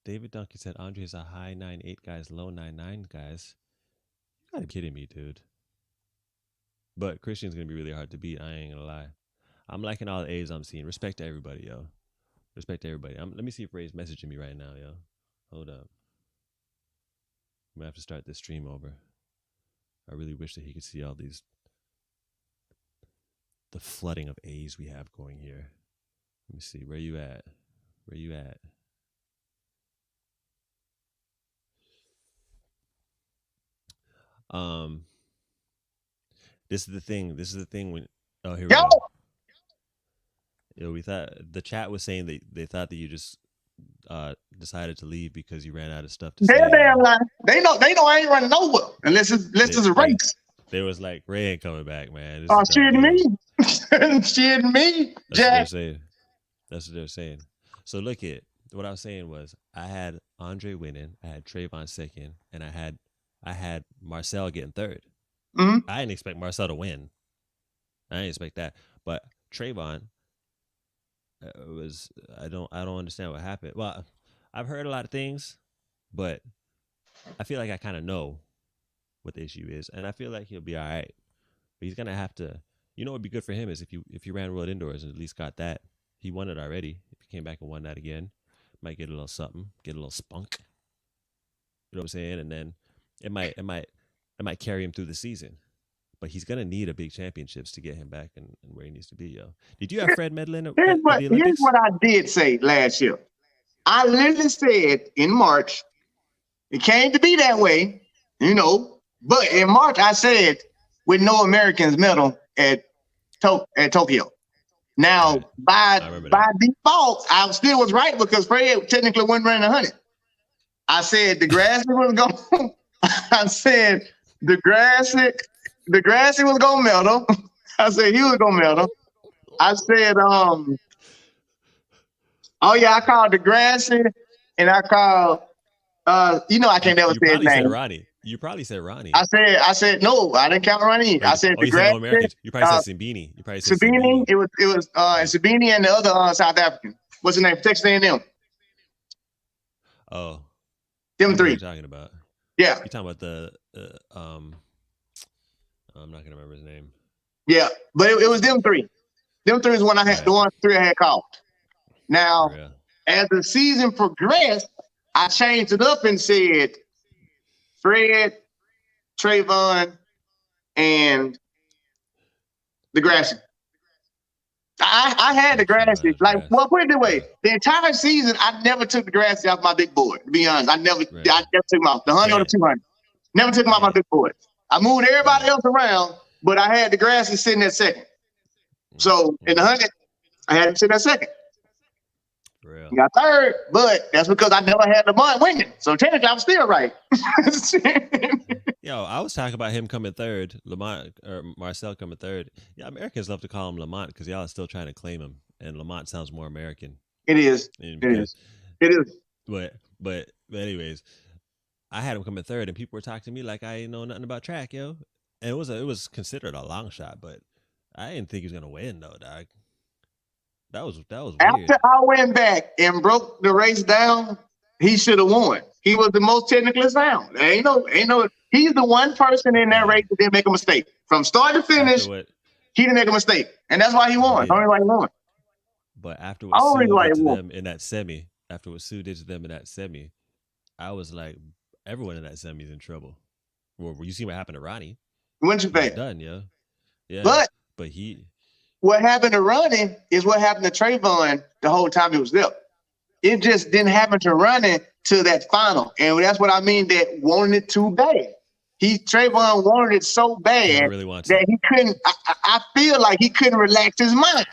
David Duncan said Andre's a high 9.8 guys, low 9.9 guys. You gotta be kidding me, dude. But Christian's going to be really hard to beat. I ain't going to lie. I'm liking all the A's I'm seeing. Respect to everybody, yo. Respect to everybody. Let me see if Ray's messaging me right now, yo. Hold up. I'm going to have to start this stream over. I really wish that he could see all these... the flooding of A's we have going here. Let me see. Where you at? Where you at? This is the thing when here we go. Yo, we thought the chat was saying that they thought that you just decided to leave because you ran out of stuff to say. Damn lie. They know I ain't running nowhere unless it's a race. They was like, Ray ain't coming back, man. Oh, shitting me. Shitting me, Jack. That's what they're saying. So what I was saying was I had Andre winning, I had Trayvon second, and I had I had Marcel getting third. Mhm. I didn't expect Marcel to win. I didn't expect that. But Trayvon was I don't understand what happened. Well, I've heard a lot of things, but I feel like I kind of know what the issue is, and I feel like he'll be all right. But he's gonna have to. You know, what'd be good for him is if you ran World Indoors and at least got that. He won it already. If he came back and won that again, might get a little something, get a little spunk. You know what I'm saying? And then it might carry him through the season. But he's gonna need a big championships to get him back and where he needs to be, yo. Did you have Fred Medlin at the Here's Olympics? what I did say last year. I literally said in March, it came to be that way, you know. But in March, I said with no Americans medal at Tokyo. Now, by default, I still was right because Fred technically wasn't running 100. I said Degrassi was going. I said Degrassi was going to medal. I said he was going to medal. I said, oh yeah, I called Degrassi, and I called, I can't never say his name. Ronnie. You probably said Ronnie. I said no. I didn't count Ronnie. I said you said no Americans. You probably said Sabini. You probably said Sabini. It was Sabini and the other South African. What's his name? Texas A&M. Oh, them three. What you're talking about? Yeah. You're talking about the I'm not gonna remember his name. Yeah, but it was them three. Them three is one I had. Right. The one three I had called. Now, as the season progressed, I changed it up and said Fred, Trayvon, and Degrassi. I had Degrassi. Put it this way. The entire season, I never took Degrassi off my big board, to be honest. I never took him off. The 100 or the 200. Never took him off my big board. I moved everybody else around, but I had Degrassi sitting at second. So in the 100, I had him sitting at second. He got third, but that's because I never had Lamont winning. So technically, I'm still right. Yo, I was talking about him coming third, Lamont or Marcel coming third. Yeah, Americans love to call him Lamont because y'all are still trying to claim him, and Lamont sounds more American. It is. It is. But anyways, I had him coming third, and people were talking to me like I didn't know nothing about track, yo. And it was considered a long shot, but I didn't think he was gonna win though, dog. That was weird. After I went back and broke the race down, he should have won. He was the most technically sound. Ain't no. He's the one person in that race that didn't make a mistake from start to finish. He didn't make a mistake, and that's why he won. Only why he won. But after what Sue did to them in that semi, I was like, everyone in that semi is in trouble. Well, you see what happened to Ronnie? When's your face? Done, yeah. But he. What happened to Ronnie is what happened to Trayvon the whole time he was there. It just didn't happen to Ronnie to that final. And that's what I mean, that wanted it too bad. Trayvon wanted it so bad that he couldn't, I feel like he couldn't relax his mind.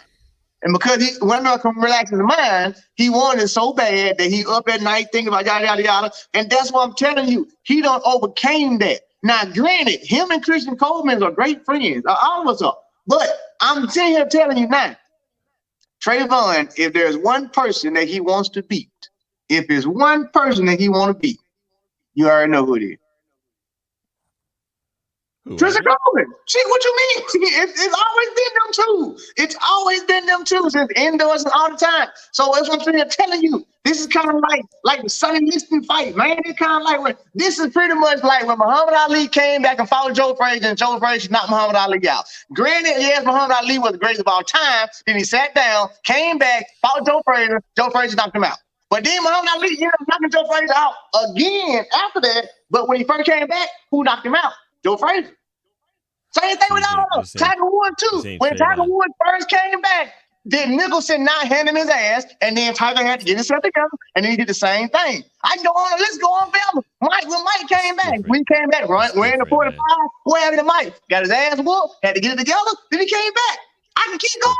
And because he wasn't going to relax his mind, he wanted it so bad that he up at night thinking about yada, yada, yada. And that's what I'm telling you. He done overcame that. Now, granted, him and Christian Coleman are great friends. All of us are. But I'm sitting here telling you now, Trayvon, if there's one person that he wants to beat, you already know who it is. Christian Coleman. See what you mean? It's always been them two. It's always been them two since indoors and all the time. So that's what I'm saying, telling you. This is kind of like the Sonny Liston fight, man. It's kind of like this is pretty much like when Muhammad Ali came back and fought Joe Frazier, and Joe Frazier knocked Muhammad Ali out. Granted, yes, Muhammad Ali was the greatest of all time. Then he sat down, came back, fought Joe Frazier knocked him out. But then Muhammad Ali ended up knocking Joe Frazier out again after that. But when he first came back, who knocked him out? Joe Frazier. Same thing with all of them. Tiger Woods too. When Tiger Woods first came back, did Nicholson not hand him his ass, and then Tiger had to get himself together, and then he did the same thing. I can go on. Let's go on film. When Mike came back, wearing the 45, what happened to Mike? Got his ass whooped, had to get it together, then he came back. I can keep going.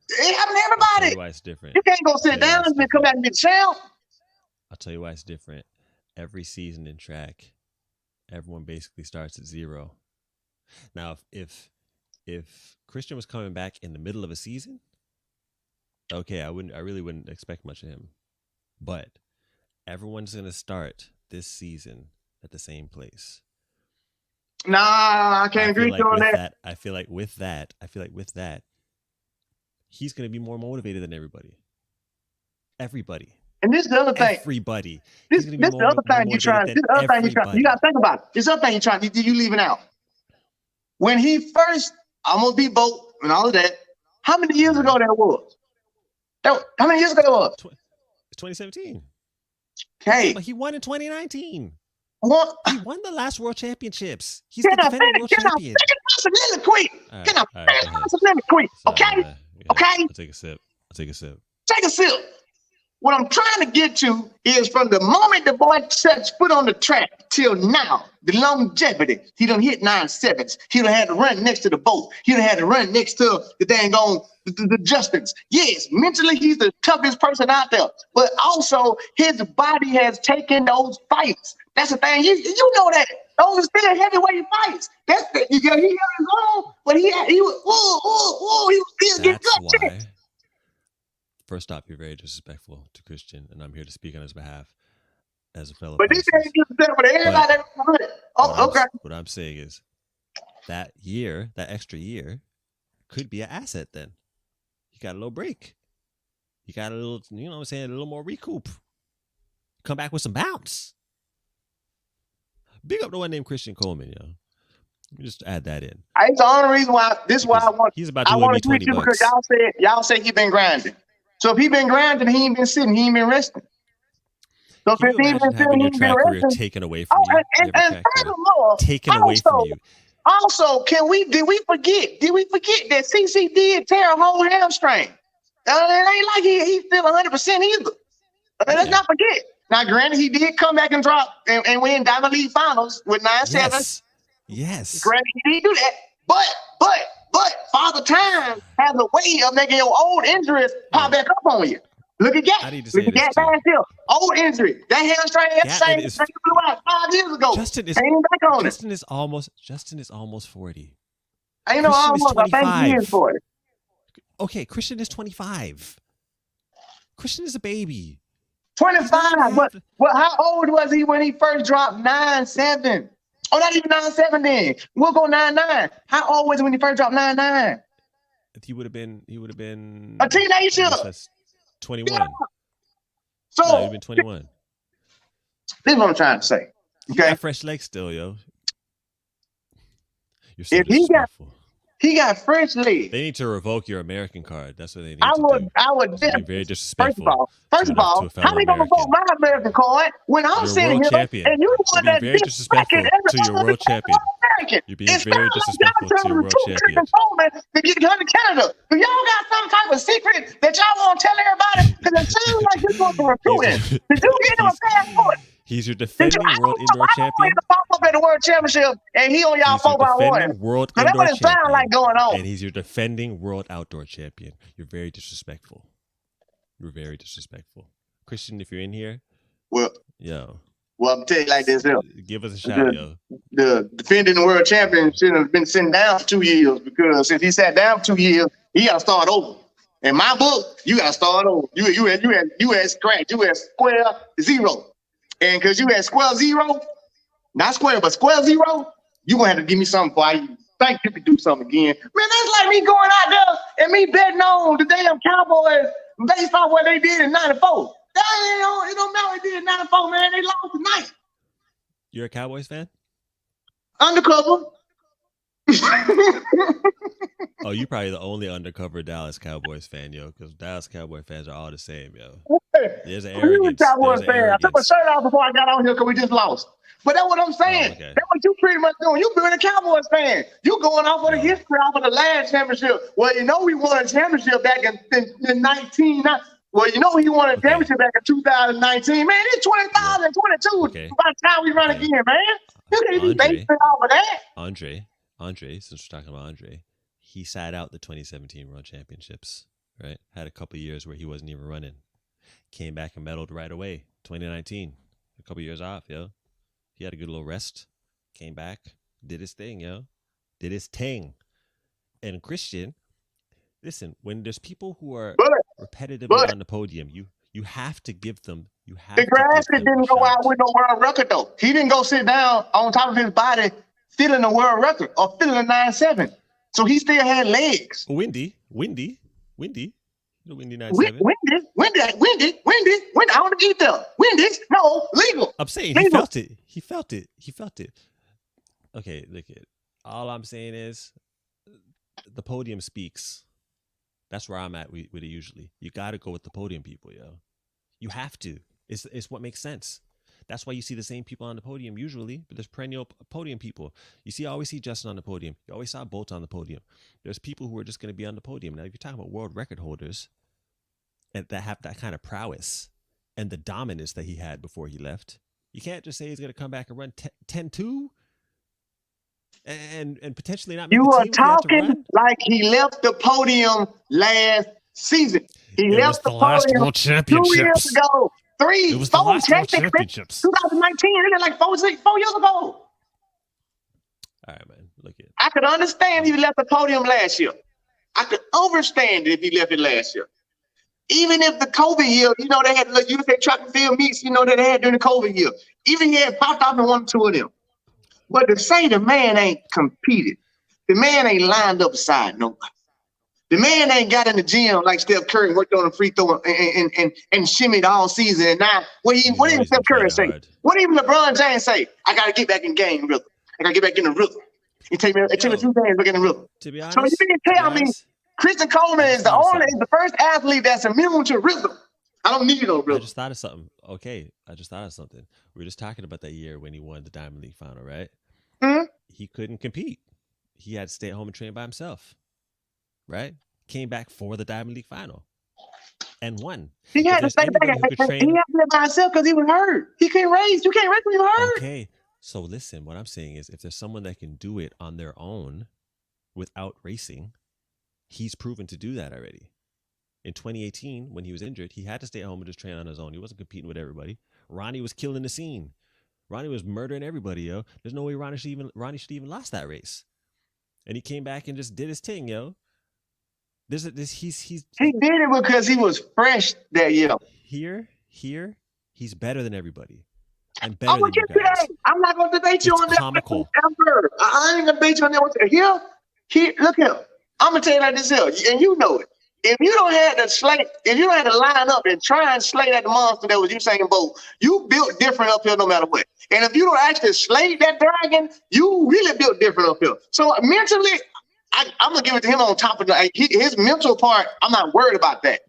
It happened to everybody. I'll tell you why it's different. You can't go sit down and then come back and get champ. I'll tell you why it's different. Every season in track, everyone basically starts at zero. Now, if Christian was coming back in the middle of a season, okay, I really wouldn't expect much of him. But everyone's gonna start this season at the same place. Nah, I can't agree on that. I feel like with that, he's going to be more motivated than everybody. Everybody. And this is the other thing. Everybody. This is the other thing you're trying. This is the other thing you're trying. You got to think about it. This is the other thing you're trying. You leaving out. When he first almost beat Bolt and all of that, how many years ago that was? How many years ago that was? It's 2017. Okay. But he won in 2019. What? He won the last World Championships. He's the defending world champion. Can I finish a minute quick? Okay? Okay? I'll take a sip. Take a sip. What I'm trying to get to is from the moment the boy sets foot on the track till now, the longevity. He done hit 9.7s. He done had to run next to the Bolt. He done had to run next to the dang on the Justins. Yes, mentally he's the toughest person out there, but also his body has taken those fights. That's the thing. You know that. Those are still heavyweight fights. That's the, he held his own, but he was still getting good checks. First off, you're very disrespectful to Christian, and I'm here to speak on his behalf as a fellow. But this ain't disrespectful to everybody. Okay. What I'm saying is that extra year, could be an asset then. You got a little break. You got a little, you know what I'm saying, a little more recoup. Come back with some bounce. Big up to one named Christian Coleman, yo. Let me just add that in. It's the only reason why, I want. He's about to win me $20. Because y'all say he been grinding. So if he been grinding, he ain't been sitting, he ain't been resting. So if he ain't been sitting, he ain't been resting. Taken away from you. And furthermore, taken away from you. Also, did we forget that CC did tear a whole hamstring? It ain't like he still 100% either. Let's not forget. Now, granted, he did come back and drop and win Diamond League Finals with 9-7. Yes. Granted, he did do that. But Father Time has a way of making your old injuries pop back up on you. Look at that. Look at that last year. Old injury. That hamstring exercise that blew out 5 years ago. Justin is almost 40. I know almost. I think he is 40. Okay, Christian is 25. Christian is a baby. 25. What? How old was he when he first dropped 9-7? Oh, not even 9-7 then. We'll go 9-9. How old was he when he first dropped 9-9? He would have been a teenager. 21. Yeah. So no, he'd have been 21. This is what I'm trying to say. Okay. You got fresh legs still, yo. You're so disrespectful. He got fresh legs. They need to revoke your American card. That's what they need to do. I would be very disrespectful. First of all, how we gonna revoke my American card when I'm sitting here champion. and you the one that very disrespectful to your world champion? You're being very disrespectful to your world champion. To get to Canada. Do y'all got some type of secret that y'all want to tell everybody? Because it seems like you're going to recruit him. Did you get him a passport? He's your defending world indoor champion. Pop up at the world championship, and he on y'all 4x1. World so that's what it sounds like going on. And he's your defending world outdoor champion. You're very disrespectful. You're very disrespectful, Christian. If you're in here, well, I'm tell you like this. Give us a shout, yo. The defending world champion should have been sitting down for 2 years because since he sat down for 2 years, he got to start over. In my book, you got to start over. You had scratch. You had square zero. And because you had square zero, not square, but square zero, you're going to have to give me something before I think you could do something again. Man, that's like me going out there and me betting on the damn Cowboys based on what they did in 94. It don't matter what they did in 94, man. They lost tonight. You're a Cowboys fan? Undercover. Oh, you're probably the only undercover Dallas Cowboys fan, yo, because Dallas Cowboy fans are all the same, yo. There's an arrogance. Cowboys fan. I took my shirt off before I got on here because we just lost. But that's what I'm saying. Okay. That's what you pretty much doing. You being a Cowboys fan. You going off of the history off of the last championship. Well, you know we won a championship back in 19. Well, you know he won a championship back in 2019. Man, it's 2022 okay. by the time we run again, man. You can't be basing off of that. Andre, since we're talking about Andre, he sat out the 2017 World Championships, right? Had a couple of years where he wasn't even running. Came back and medaled right away. 2019, a couple of years off, yo. He had a good little rest. Came back, did his thing, yo. Did his thing. And Christian, listen, when there's people who are repetitively on the podium, you You have to give them. You have. The to give grass them didn't a go shot. out with no world record though. He didn't go sit down on top of his body feeling a world record or feeling a 9.7. So he still had legs. Windy. The Windy 9.7. Windy. I want to eat them. Windy. No, legal. I'm saying legal. He felt it. Okay, look at. All I'm saying is, the podium speaks. That's where I'm at with it usually. You got to go with the podium people, yo. You have to. It's what makes sense. That's why you see the same people on the podium usually, but there's perennial podium people. I always see Justin on the podium. You always saw Bolt on the podium. There's people who are just going to be on the podium. Now, if you're talking about world record holders and that have that kind of prowess and the dominance that he had before he left, you can't just say he's going to come back and run 10-2 and potentially not make You the are team if he had to talking run. like he left the podium last season. He It was left the the last podium World 2 years Championships. ago. It was the last World technically. Championships. 2019, it like 4 years ago. All right, man. Look at. I could understand if he left the podium last year. I could understand it if he left it last year. Even if the COVID year, they had the USA track and field meets, that they had during the COVID year. Even he had popped off in 1 or 2 of them. But to say the man ain't competed, the man ain't lined up beside nobody. The man ain't got in the gym like Steph Curry, worked on a free throw and shimmied all season. And now, what did Steph Curry say? Hard. What even LeBron James say? I got to get back in game rhythm. I got to get back in the rhythm. It took me 2 days to get in the rhythm. To be honest, So you didn't tell me Christian Coleman is the first athlete that's immune to rhythm. I don't need no rhythm. I just thought of something. Okay, I just thought of something. We were just talking about that year when he won the Diamond League final, right? Hmm? He couldn't compete. He had to stay at home and train by himself, right? Came back for the Diamond League final and won. He had to stay back. He had to play by himself because he was hurt. He couldn't race. You can't race when you're hurt. Okay, so listen, what I'm saying is if there's someone that can do it on their own without racing, he's proven to do that already. In 2018, when he was injured, he had to stay at home and just train on his own. He wasn't competing with everybody. Ronnie was killing the scene. Ronnie was murdering everybody, yo. There's no way Ronnie should even lost that race. And he came back and just did his thing, yo. He did it because he was fresh that year. Here, he's better than everybody. I'm better I'm than you guys. I'm not going to debate you on that. Comical. Ever. I ain't going to debate you on that. Here, look here. I'm going to tell you like this here, and you know it. If you don't have to line up and try and slay that monster that was Usain Bolt, you built different up here no matter what. And if you don't actually slay that dragon, you really built different up here. So mentally, I'm going to give it to him on top of his mental part. I'm not worried about that.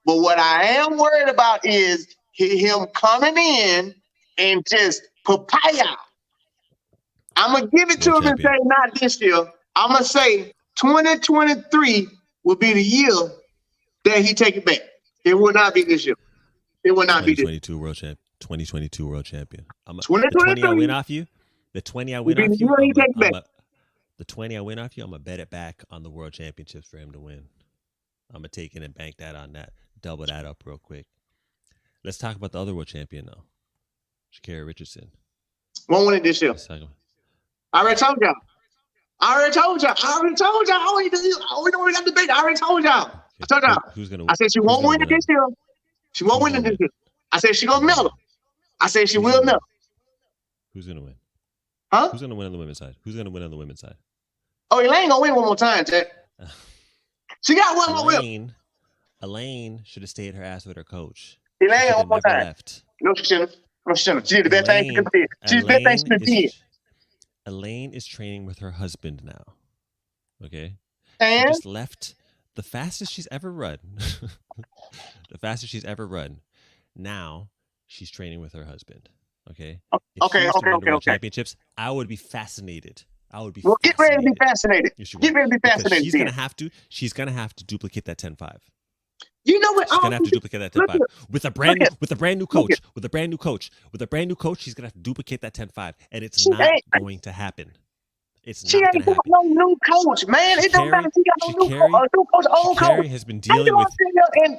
But what I am worried about is him coming in and just papaya. I'm going to give it to him and say, not this year. I'm going to say 2023 will be the year that he take it back. It will not be this year. It will not be this year. 2022 world champion. The 20 I win off you. The 20 I win off you. The 20 I win off you. I'm gonna bet it back on the world championships for him to win. I'm gonna take it and bank that on that. Double that up real quick. Let's talk about the other world champion though. Sha'Carri Richardson. Won't win it this year. I already told y'all. We don't have to debate. I already told y'all. I told y'all. Who's gonna? I said she won't win it this year. She won't win it this year. I said she gonna medal. I said she will medal. Who's gonna win? Huh? Who's gonna win on the women's side? Oh, Elaine gonna win one more time, Jack. She got one more win. Elaine should have stayed her ass with her coach. Elaine one more time. Left. No, she shouldn't. She did the best thing she could do. She's the best thing she could do. Elaine is training with her husband now. Okay? And? She just left the fastest she's ever run. Now she's training with her husband. Okay? Okay. Championships, I would be fascinated. Get ready to be fascinated. Get ready to be fascinated. She's gonna have to duplicate that 10-5. You know what? She's gonna have to duplicate that 10-5 with a brand new coach. With a brand new coach, she's gonna have to duplicate that 10-5, and it's not going to happen. She ain't got no new coach, man. It don't matter. She got no new coach, old coach. Sha'Carri has been dealing with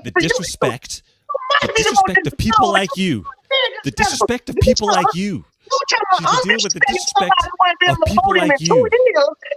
the disrespect of people like you. The disrespect of people like you. You She's been dealing with the disrespect of people like you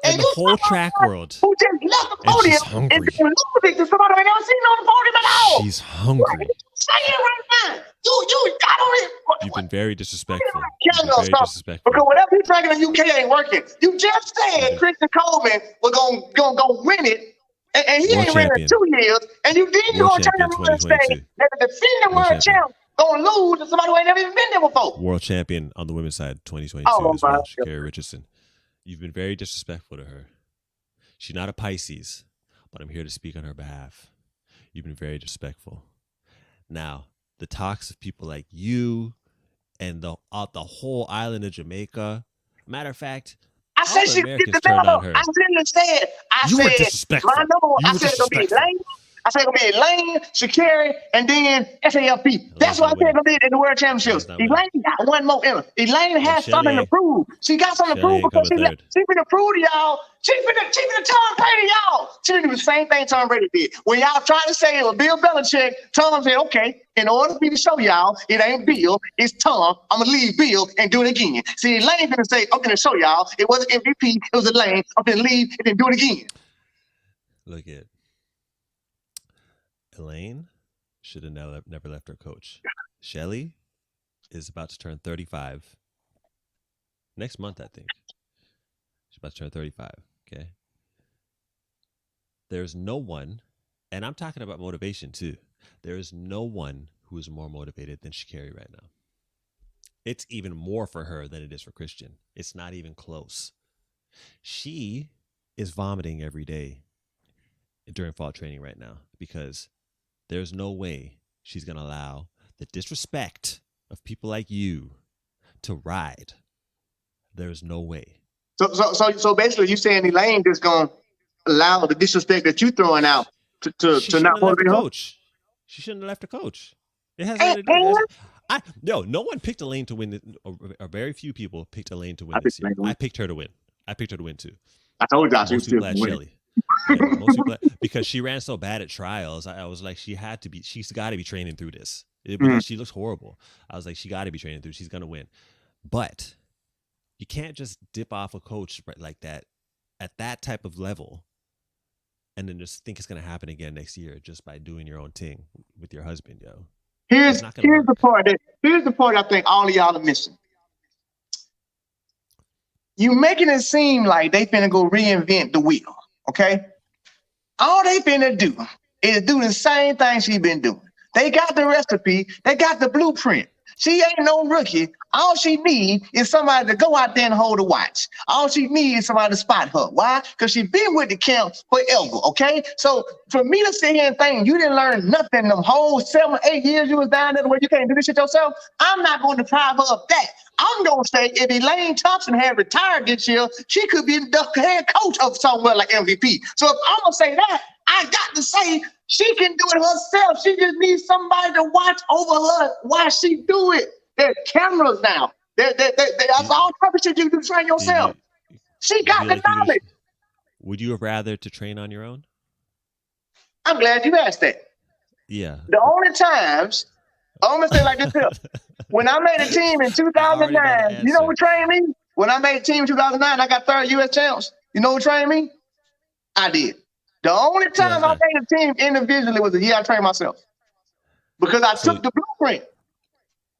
and the whole track world. Who just left the And podium she's hungry. and then losing to somebody I never seen on the podium at all. She's hungry. Say it right now. I don't even. You've been very disrespectful. Because whatever you're drinking in the UK ain't working. You just said Christian Coleman was gonna win it, and he ain't ran in 2 years. And you gonna turn around and say that the defending world champ gonna lose to somebody who ain't never even been there before. World champion on the women's side, 2022 as well, Sha'Carri Richardson. You've been very disrespectful to her. She's not a Pisces, but I'm here to speak on her behalf. You've been very disrespectful. Now, the talks of people like you and the whole island of Jamaica. Matter of fact, I said she get the medal. I literally said, you were disrespectful. I said it's gonna be Elaine. I said it's gonna be Elaine, Sha'Carri, and then SAFP. That's what I said it's gonna be in the World Championships. Elaine got one more in her. Elaine has something to prove. She got something to prove because she been to prove to y'all. She been to Tom Brady, y'all. She been do the same thing Tom Brady did. When y'all tried to say it was Bill Belichick, Tom said, okay, in order for me to show y'all, it ain't Bill, it's Tom. I'm gonna leave Bill and do it again. See, Elaine gonna say, I'm gonna show y'all it wasn't MVP, it was Elaine. I'm gonna leave and then do it again. Look at Elaine should have never left her coach. Shelly is about to turn 35 next month, I think. She's about to turn 35. Okay. There's no one, and I'm talking about motivation too. There is no one who is more motivated than Sha'Carri right now. It's even more for her than it is for Christian. It's not even close. She is vomiting every day during fall training right now because there's no way she's going to allow the disrespect of people like you to ride. There's no way. So basically, you saying Elaine just gonna allow the disrespect that you throwing out to not motivate her? Coach. She shouldn't have left the coach. It has nothing to do. No one picked Elaine to win. Or very few people picked Elaine to win this year. I picked her to win. I picked her to win too. I told you, most people had Shelly. Yeah, most people because she ran so bad at trials. I was like, she's got to be training through this. She looks horrible. I was like, she got to be training through. She's gonna win, but you can't just dip off a coach like that at that type of level and then just think it's going to happen again next year just by doing your own thing with your husband, yo. Here's the part I think all of y'all are missing. You making it seem like they finna go reinvent the wheel, okay? All they finna do is do the same thing she been doing. They got the recipe. They got the blueprint. She ain't no rookie. All she need is somebody to go out there and hold a watch. All she needs is somebody to spot her. Why? Because she been with the camp forever, okay? So for me to sit here and think you didn't learn nothing them whole 7 or 8 years you was down there where you can't do this shit yourself, I'm not going to deprive her of that. I'm going to say if Elaine Thompson had retired this year, she could be the head coach of somewhere like MVP. So if I'm going to say that, I got to say she can do it herself. She just needs somebody to watch over her while she do it. There's cameras now. That's all purpose shit you can train yourself. She got the knowledge. Would you have rather to train on your own? I'm glad you asked that. Yeah. The only times, I'm going to say like this here. When I made a team in 2009, you know who trained me? When I made a team in 2009, I got 3rd U.S. champs. You know who trained me? I did. The only time I made a team individually was the year I trained myself. Because I took the blueprint.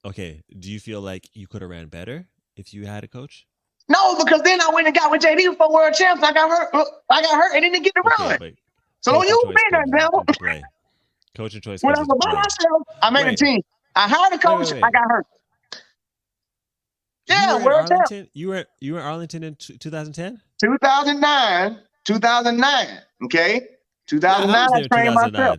Okay. Do you feel like you could have ran better if you had a coach? No, because then I went and got with JD for world champs. I got hurt and didn't get the run. So don't use me that example. Coaching choice. When I was by myself, I made a team. I hired a coach. I got hurt. Yeah, world champ. You were in Arlington in 2010? 2009. Okay. 2009, I trained myself.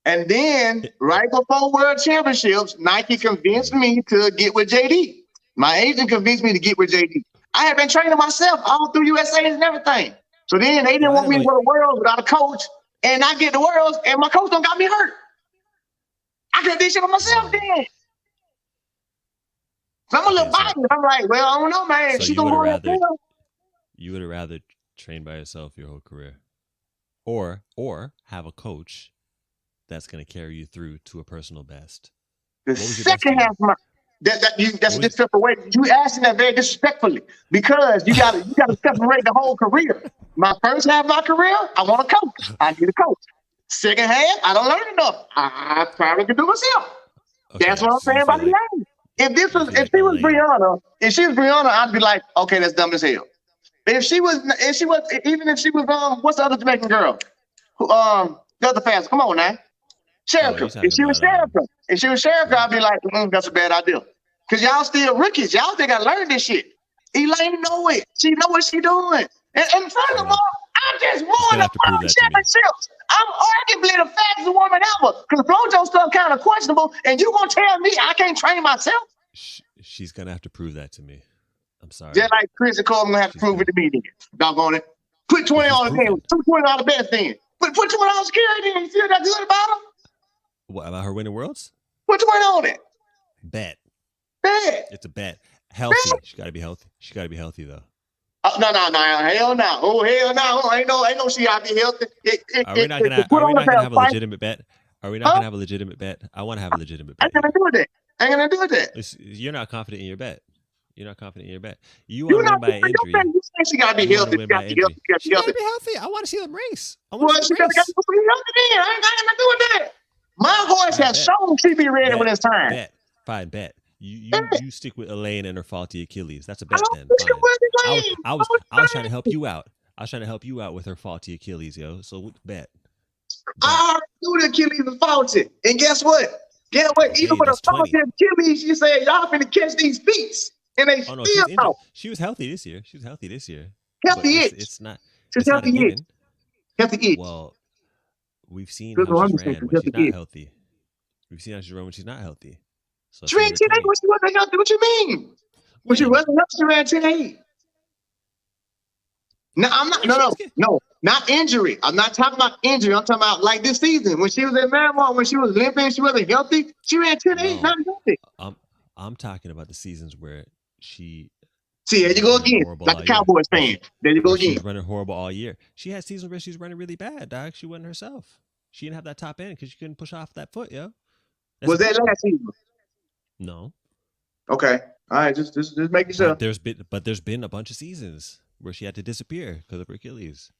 And then right before World Championships, Nike convinced me to get with JD. My agent convinced me to get with JD. I had been training myself all through USA's and everything. So then they didn't want me to go to Worlds without a coach. And I get to Worlds and my coach don't got me hurt. I could do this shit by myself then. So I'm a little biased. I'm like, well, I don't know, man. So she gonna go you would have rather train by yourself your whole career, or have a coach that's going to carry you through to a personal best. The second half of That's a disrespectful way. You asking that very disrespectfully because you gotta separate the whole career. My first half of my career, I want a coach. I need a coach. Second half, I don't learn enough. I probably can do myself. Okay, That's what I'm so saying about the game. If she was Brianna, I'd be like, okay, that's dumb as hell. If she was, what's the other Jamaican girl? Who, the other fans, come on now. Sha'Carri. If she was Sha'Carri, I'd be like, that's a bad idea. Because y'all still rookies. Y'all still got to learn this shit. Elaine know it. She know what she doing. And furthermore, I just won the world championships. I'm arguably the fastest woman ever. Because Flojo stuff kind of questionable. And you going to tell me I can't train myself? She's going to have to prove that to me. I'm sorry. Just like Chris and Coleman going to have to prove it to me then. Doggone it. Put 20 on the then. Put 20 on the best then. Put 20 on Sha'Carri then. You feel that good about her? What, about her winning worlds? Put 20 on it. Bet. It's a bet. Healthy. She got to be healthy. She got to be healthy, though. No. Hell no. Oh, hell no. Ain't no she got to be healthy. Are we not going to have a legitimate bet? Are we not going to have a legitimate bet? I want to have a legitimate bet. I ain't going to do that. You're not confident in your bet. You want to win by injury. You say she got to be healthy. She got to be healthy. I want to see them race. She got to be healthy then. I ain't got nothing to do with that. My horse has shown she be ready when it's time. Fine, bet. You stick with Elaine and her faulty Achilles. That's a bet then. I was trying to help you out. I was trying to help you out with her faulty Achilles, yo. So bet. I already knew the Achilles was faulty. And guess what? Even with a faulty Achilles, she said, y'all finna catch these beats. And they still out. She was healthy this year. Healthy itch. It's not. She's healthy itch. Healthy itch. Well, we've seen how she's ran when she's not healthy. We've seen how she's run when she's not healthy. So she ran 10-8 when she wasn't healthy. What you mean? When she wasn't healthy, she ran 10-8. No, I'm not. No, not injury. I'm not talking about injury. I'm talking about like this season when she was at Marymount, when she was limping, she wasn't healthy. She ran 10-8, not healthy. I'm talking about the seasons where she. See, there you go again. Like the Cowboys fan. There you go again. She was running horrible all year. She had seasons where she was running really bad, dog. She wasn't herself. She didn't have that top end because she couldn't push off that foot, yo. Was that last season? No. Okay. All right. Just make it sure. There's been a bunch of seasons where she had to disappear because of her Achilles.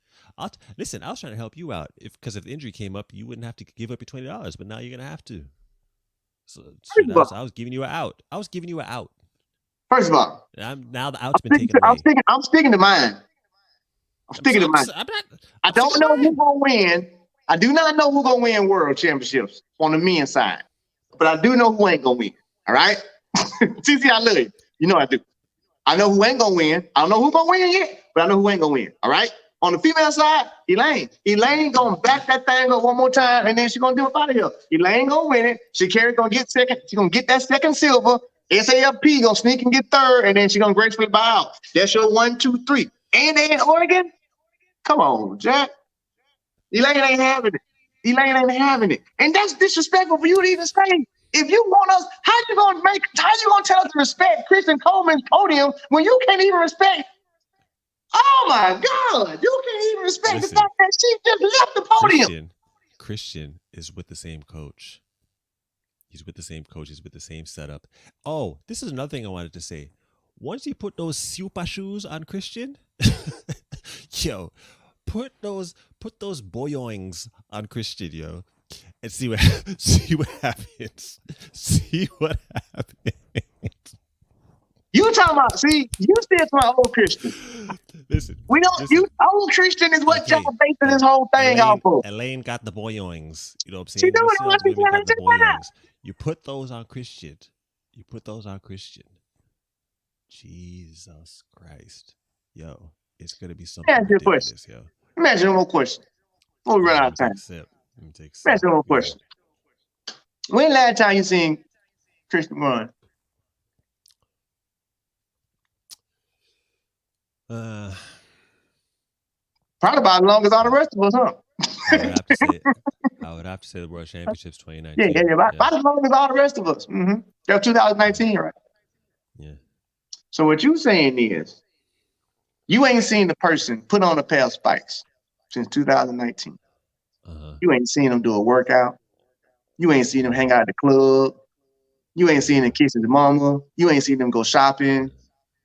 Listen, I was trying to help you out because if the injury came up, you wouldn't have to give up your $20, but now you're gonna have to. So I was giving you an out. First of all, now the out's been taken away. I'm sticking to mine. I don't know who's gonna win. I do not know who's gonna win world championships on the men's side, but I do know who ain't gonna win. All right, CC, I love you. You know I do. I know who ain't gonna win. I don't know who's gonna win yet, but I know who ain't gonna win. All right. On the female side, Elaine gonna back that thing up one more time, and then she's gonna do it out of here. Elaine gonna win it. Sha'Carri gonna get second. She's gonna get that second silver. SAFP gonna sneak and get third, and then she's gonna gracefully bow out. That's your 1, 2, 3. And they in Oregon? Come on, Jack. Elaine ain't having it. And that's disrespectful for you to even say. If you want us, how you gonna tell us to respect Christian Coleman's podium when you can't even respect? Oh my God, you can't even respect the fact that she just left the podium. Christian is with the same coach. He's with the same coach. He's with the same setup. Oh, this is another thing I wanted to say. Once you put those super shoes on Christian, yo, put those boyoings on Christian, yo, and see what happens. See what happens. You talking about? See, you still my old Christian. Listen, we don't. You old Christian is what y'all basing this whole thing off of. Elaine got the boyoings. You know what I'm saying? She doing boyoings. You put those on Christian. Jesus Christ, yo, it's gonna be something ridiculous, yo. Imagine one more question. Before we run out of time. Imagine one more question. When last time you seen Christian run? Probably about as long as all the rest of us, huh? I would have to say the World Championships 2019. Yeah, about as long as all the rest of us. Mm-hmm. That's 2019, right? Yeah. So what you saying is, you ain't seen the person put on a pair of spikes since 2019. You ain't seen them do a workout. You ain't seen them hang out at the club. You ain't seen them kiss his mama. You ain't seen them go shopping.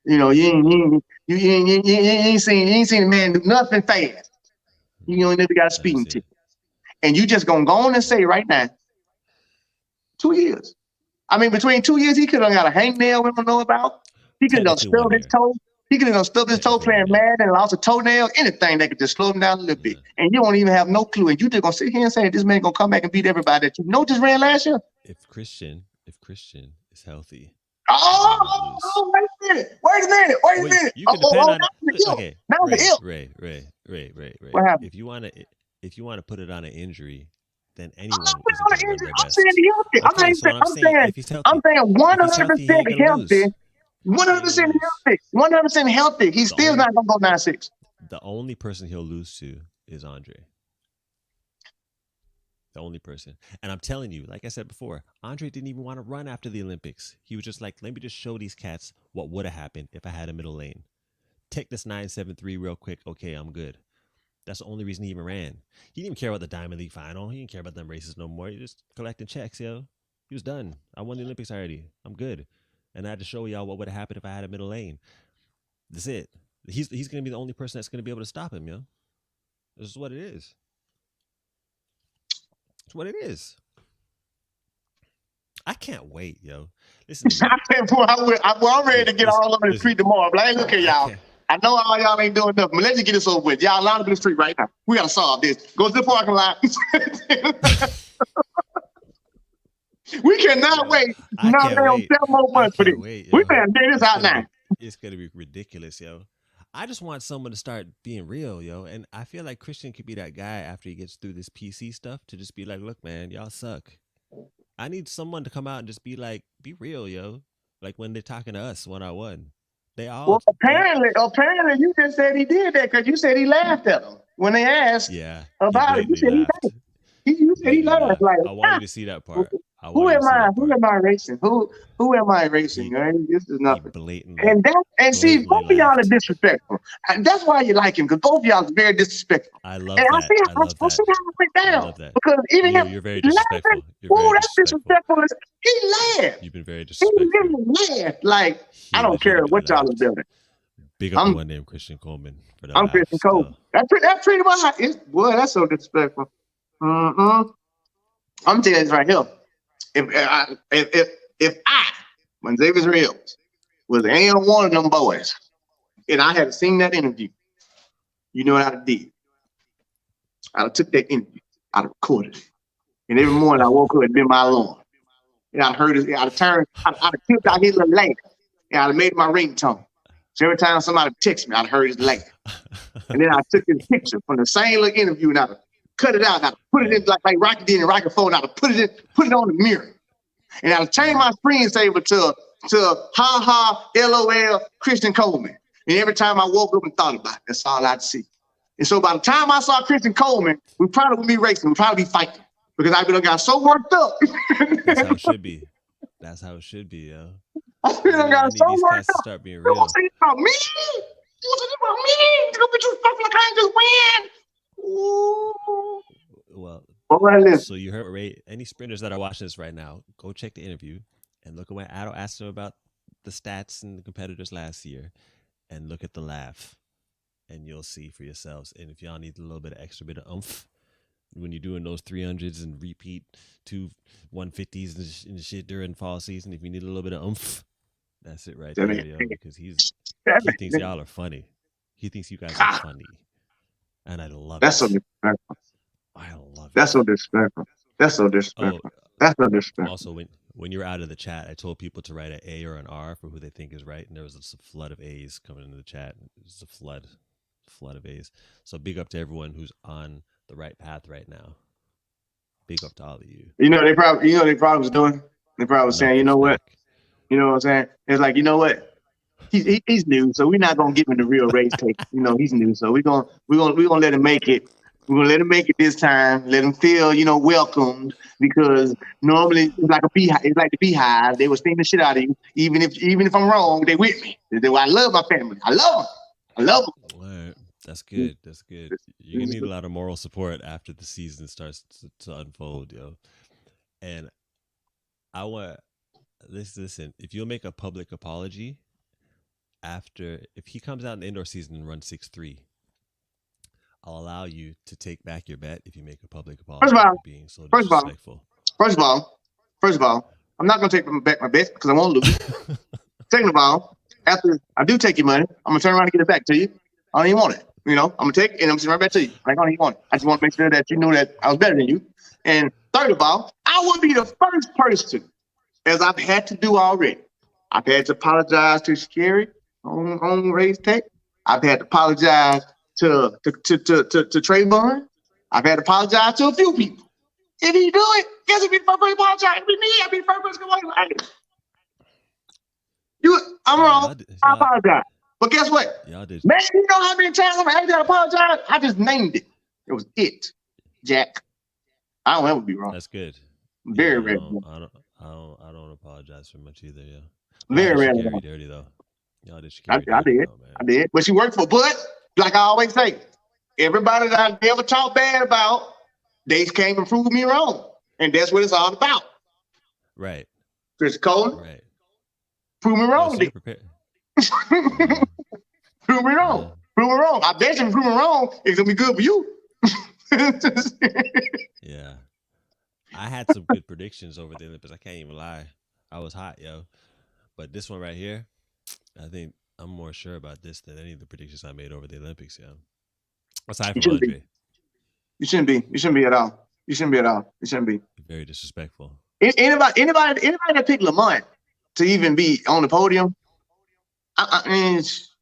You know, you ain't seen the man do nothing fast. You ain't never got a speeding ticket. And you just gonna go on and say right now, 2 years. I mean, between 2 years, he could have got a hangnail we don't know about. He could have stubbed his toe. He could have stubbed his toe playing mad and lost a toenail, anything that could just slow him down a little bit. And you won't even have no clue. And you just gonna sit here and say this man gonna come back and beat everybody that you know just ran last year. If Christian is healthy. Oh, wait a minute. You can depend on okay. Ray. What happened? If you want to put it on an injury, then anyone is I'm saying healthy. I'm saying 100% healthy. 100% healthy. He's still not gonna go 9-6. The only person he'll lose to is Andre. The only person. And I'm telling you, like I said before, Andre didn't even want to run after the Olympics. He was just like, let me just show these cats what would have happened if I had a middle lane. Take this 9.73 real quick. Okay, I'm good. That's the only reason he even ran. He didn't even care about the Diamond League final. He didn't care about them races no more. He just collecting checks, yo. He was done. I won the Olympics already. I'm good. And I had to show y'all what would have happened if I had a middle lane. That's it. He's going to be the only person that's going to be able to stop him, yo. This is what it is. It's what it is. I can't wait, yo. Listen to me. I'm ready to get all over the street tomorrow. But hey, look at y'all. I know all y'all ain't doing nothing, but let's just get this over with. Y'all line up in the street right now. We got to solve this. Go to the parking lot. We cannot wait. Now they don't 7 more months for this. We better get this out now. It's going to be ridiculous, yo. I just want someone to start being real, yo. And I feel like Christian could be that guy after he gets through this PC stuff to just be like, look, man, y'all suck. I need someone to come out and just be like, be real, yo. Like when they're talking to us one-on-one. They all. Well, apparently, you just said he did that because you said he laughed at them when they asked about it. You said he laughed. You said he laughed. Like, I want you to see that part. Who am I? Who am I racing? Who am I racing? This is nothing. And see, both of y'all are disrespectful. And that's why you like him, because both of y'all are very disrespectful. I love and that. I see how it went down. Because even you're very disrespectful. That's disrespectful. He laughed. You've been very disrespectful. He really laughed. Like, I don't care what y'all are doing. Big up to one named Christian Coleman. For the I'm Christian Coleman. That's pretty much boy, that's so disrespectful. I'm telling you this right here. If I, when Xavier Reels was any one of them boys, and I had seen that interview, you know what I did? I took that interview, I recorded it, and every morning I woke up and been my alarm, and I heard it. I'd tipped out his little laugh, and I'd made my ringtone. So every time somebody text me, I'd heard his laugh, and then I took his picture from the same little interview, and I'd cut it out, and I'd put it in like Rocky did in Rocky 4, and I'd put it on the mirror. And I'll change my screensaver to ha ha LOL Christian Coleman. And every time I woke up and thought about it, that's all I'd see. And so by the time I saw Christian Coleman, we probably would be racing, we probably be fighting. Because I got so worked up. That's how it should be. That's how it should be, yo. I got so worked up. Start being real. You say about me? You say about me? You gonna be too stuff like I just win. Ooh. Well, Well, so you heard Ray. Any sprinters that are watching this right now, go check the interview and look at when Addo asked him about the stats and the competitors last year, and look at the laugh, and you'll see for yourselves. And if y'all need a little bit of extra bit of oomph when you're doing those 300s and repeat 2 150s and shit during fall season, if you need a little bit of oomph, that's it right there, yo. Because he thinks y'all are funny. He thinks you guys are funny, and I love that's it. So disrespectful. I love it. That's so disrespectful. That's so disrespectful. That's so disrespectful. Also, when you're out of the chat, I told people to write an A or an R for who they think is right, and there was just a flood of A's coming into the chat. It was a flood of A's. So big up to everyone who's on the right path right now. Big up to all of you. They probably was doing. They probably was saying, you know what? You know what I'm saying? It's like, you know what? He's new, so we're not gonna give him the real race take. He's new, so we're gonna let him make it. We're gonna let him make it this time. Let him feel, welcomed, because normally it's like a beehive. It's like the beehive. They will sting the shit out of you, even if I'm wrong. They with me. I love my family. I love them. All right. That's good. That's good. You're gonna need a lot of moral support after the season starts to unfold, yo. And I want Listen. If you'll make a public apology if he comes out in the indoor season and runs 6'3", I'll allow you to take back your bet if you make a public apology for being so disrespectful. First of all, I'm not gonna take back my bet because I won't lose. Second of all, after I do take your money, I'm gonna turn around and give it back to you. I don't even want it. I'm gonna take it and I'm gonna right back to you. I don't even want it. I just want to make sure that you know that I was better than you. And third of all, I would be the first person, as I've had to do already. I've had to apologize to Sha'Carri on Raise Tech. I've had to apologize to Trayvon. I've had to apologize to a few people. If he do it, guess if he first person apologize, it'd be me. I'd be the first person going like, I'm wrong. I apologize. But guess what? Y'all did. Man, you know how many times I've had to apologize? I just named it. It was it, Jack. I don't ever be wrong. That's good. Very rare. I don't apologize for much either. Yeah. Very rare. Dirty though. Y'all did. I did. But she worked for. But like I always say, everybody that I ever talked bad about, they came and proved me wrong, and that's what it's all about. Right. Chris Coleman. Right. Prove me wrong. Prove me wrong. Yeah. Prove me wrong. I bet you prove me wrong. It's gonna be good for you. Yeah. I had some good predictions over the Olympics. I can't even lie. I was hot, yo. But this one right here, I think I'm more sure about this than any of the predictions I made over the Olympics, yo. Aside from Andre. You shouldn't be. You shouldn't be at all. You shouldn't be at all. You shouldn't be. Very disrespectful. Anybody that picked Lamont to even be on the podium, I mean, it's,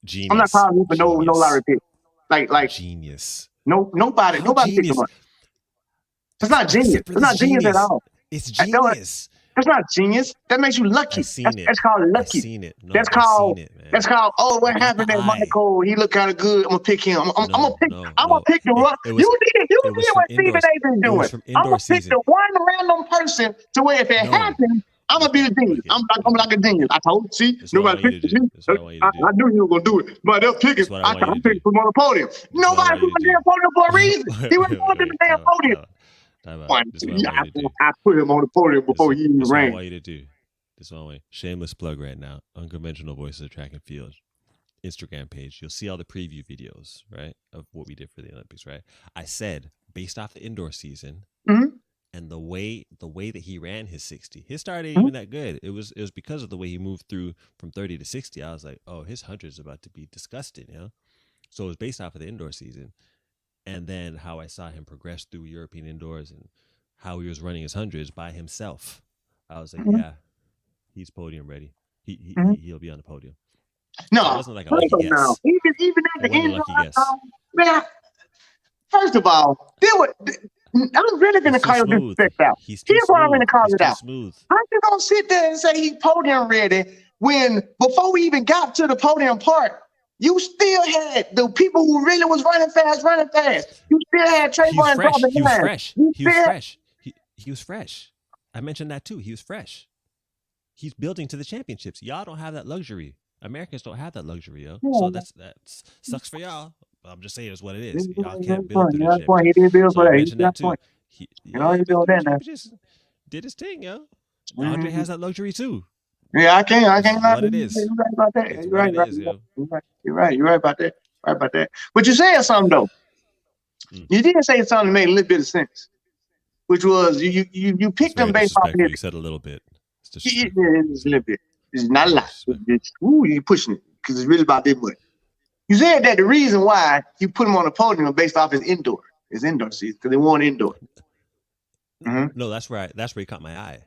genius. I'm not calling you for no lottery pick. Like genius. Nobody picked Lamont. It's not genius. It's not genius at all. It's genius. That's not genius. That makes you lucky. That's called lucky. I've seen it. No, that's called. Oh, what happened at Michael? He looked kind of good. I'm gonna pick him. I'm gonna pick the one. You did what Stephen A. been doing. I'm gonna pick the one random person to where if it happens, I'm gonna be the genius. I'm like a genius. I told you. See, nobody picked me. I knew you were gonna do it, but they'll pick it. I picked him on the podium. Nobody put him on the podium for a reason. He wasn't on the damn podium. I put him on the podium before he even ran. This is what I want you to do. This is what I want. Shameless plug right now. Unconventional Voices of Track and Field Instagram page. You'll see all the preview videos, right, of what we did for the Olympics, right? I said, based off the indoor season and the way that he ran his 60, his start ain't even that good. It was because of the way he moved through from 30 to 60. I was like, oh, his 100's about to be disgusting, you know? So it was based off of the indoor season. And then how I saw him progress through European indoors and how he was running his 100s by himself. I was like, yeah, he's podium ready. He'll be on the podium. No, so it wasn't like a lucky guess. No. Even at the end, man. First of all, I'm really gonna call you disrespect out. Here's what I'm gonna call it out. Smooth. I'm just gonna sit there and say he's podium ready when before we even got to the podium part. You still had the people who really was running fast. You still had Trayvon dropping He was fresh. He was fresh. I mentioned that too. He was fresh. He's building to the championships. Y'all don't have that luxury. Americans don't have that luxury, yo. Yeah. So that sucks for y'all. I'm just saying it's what it is. Y'all can't build to the championships. He didn't build for that. I mentioned that too. He doing that now. Just did his thing, yo. Andre has that luxury too. Yeah, I can't lie. What it is. You're right about that. You're right about that. But you said something though. You did say something that made a little bit of sense, which was you picked them based off. You said a little bit. It's a little bit. It's not a lot. You pushing it because it's really about this much. You said that the reason why you put him on the podium based off his indoor season because they won indoor. No, that's where he caught my eye.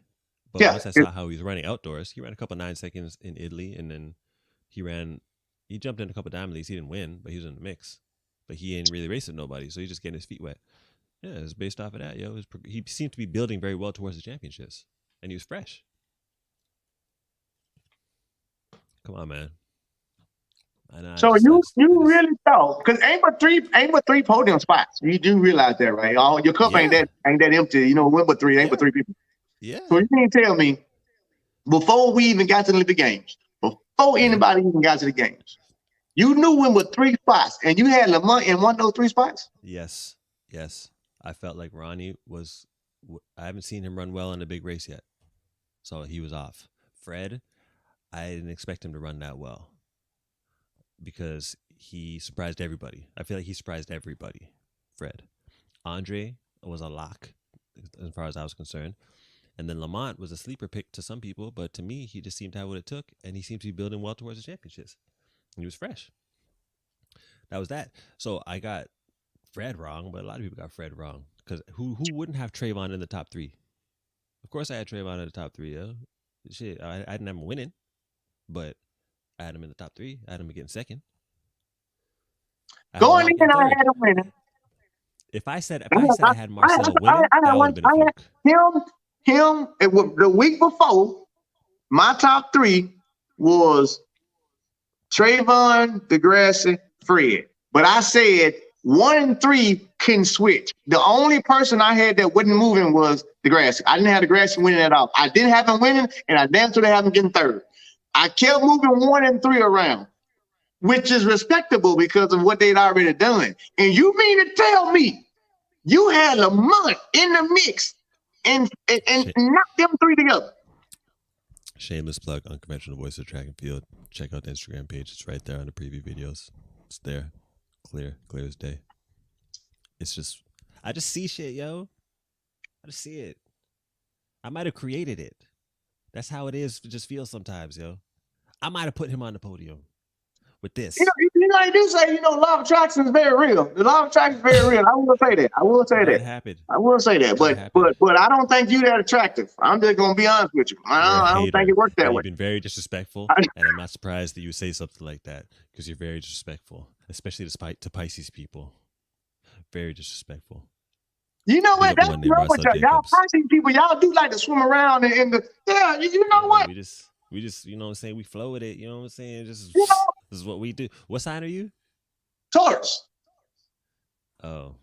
But once I saw how he was running outdoors, he ran a couple 9 seconds in Italy, and then he jumped in a couple diamond leagues. He didn't win, but he was in the mix. But he ain't really racing nobody, so he's just getting his feet wet. Yeah, it's based off of that, yo. He seemed to be building very well towards the championships, and he was fresh. Come on, man. So you really thought because ain't but three podium spots. You do realize that, right? Your cup ain't that empty. You know, ain't but three people. Yeah. So you can't tell me before we even got to the Olympic Games, before anybody even got to the games, you knew when with 3 spots and you had Lamont in one of those 3 spots? Yes. I felt like Ronnie was. I haven't seen him run well in a big race yet. so he was off. Fred, I didn't expect him to run that well because he surprised everybody. I feel like he surprised everybody. Fred. Andre was a lock as far as I was concerned. And then Lamont was a sleeper pick to some people, but to me, he just seemed to have what it took, and he seemed to be building well towards the championships. And he was fresh. That was that. So I got Fred wrong, but a lot of people got Fred wrong. Because who wouldn't have Trayvon in the top 3? Of course I had Trayvon in the top 3, yo. Shit, I didn't have him winning, but I had him in the top 3. I had him getting second. Going in, I had him winning. If I said I had Marcel winning, that would have been a fluke. Him, the week before, my top 3 was Trayvon, DeGrasse, Fred. But I said 1 and 3 couldn't switch. The only person I had that wasn't moving was DeGrasse. I didn't have DeGrasse winning at all. I didn't have him winning, and I damn sure didn't have him getting third. I kept moving 1 and 3 around, which is respectable because of what they'd already done. And you mean to tell me you had Lamont in the mix and knock them 3 together? Shameless plug, Unconventional Voice of Track and Field. Check out the Instagram page. It's right there on the preview videos. It's there. Clear as day. It's just, I just see shit, yo. I just see it. I might have created it. That's how it is. It just feels sometimes, yo. I might have put him on the podium with this. You know, I do say, law of attraction is very real. The law of attraction is very real. I will say that. I will say that. Happened. I will say that. But I don't think you that attractive. I'm just gonna be honest with you. I don't think it worked that way. You've been very disrespectful, and I'm not surprised that you say something like that because you're very disrespectful, especially to Pisces people. Very disrespectful. You know what? That's wrong with y'all. Pisces people, y'all do like to swim around in the. Yeah, you know what? We just, you know what I'm saying? We flow with it. You know what I'm saying? This is what we do. What sign are you? Taurus. Oh.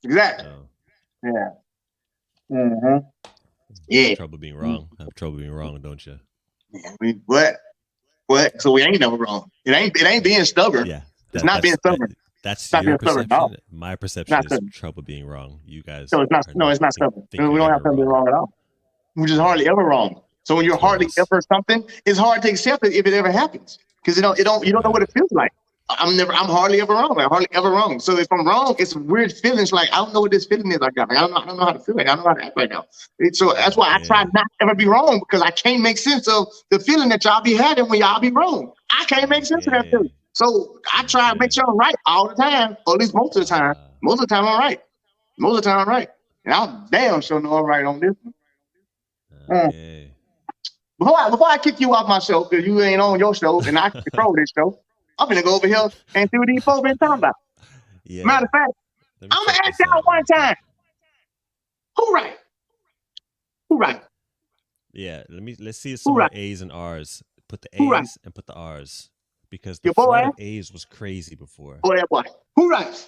Exactly. Oh. Yeah. Mm-hmm. Yeah. Have trouble being wrong, don't you? Yeah. What? So we ain't never wrong. It ain't being stubborn. Yeah. It's not being stubborn. That's your perception. My perception is trouble being wrong. You guys. So it's not. No, it's not stubborn. We don't have to be wrong at all. We're just hardly ever wrong. So when you're hardly ever something, it's hard to accept it if it ever happens because you don't know what it feels like. I'm hardly ever wrong. I'm hardly ever wrong. So if I'm wrong, it's weird feelings. Like I don't know what this feeling is. I don't know how to feel. I don't know how to act right now. So that's why I try not to ever be wrong because I can't make sense of the feeling that y'all be having when y'all be wrong. I can't make sense of that feeling. So I try to make sure I'm right all the time, or at least most of the time. Most of the time I'm right. Most of the time I'm right. And I'm damn sure know I'm right on this one. Okay. Before I kick you off my show, because you ain't on your show and I can control this show, I'm gonna go over here and see what these folks been talking about. Yeah. Matter of fact, I'm gonna ask y'all one time. Who right? Yeah, let's see some more A's and R's. Put the A's and put the R's. Because the flood of A's was crazy before. Oh, that boy. Who right?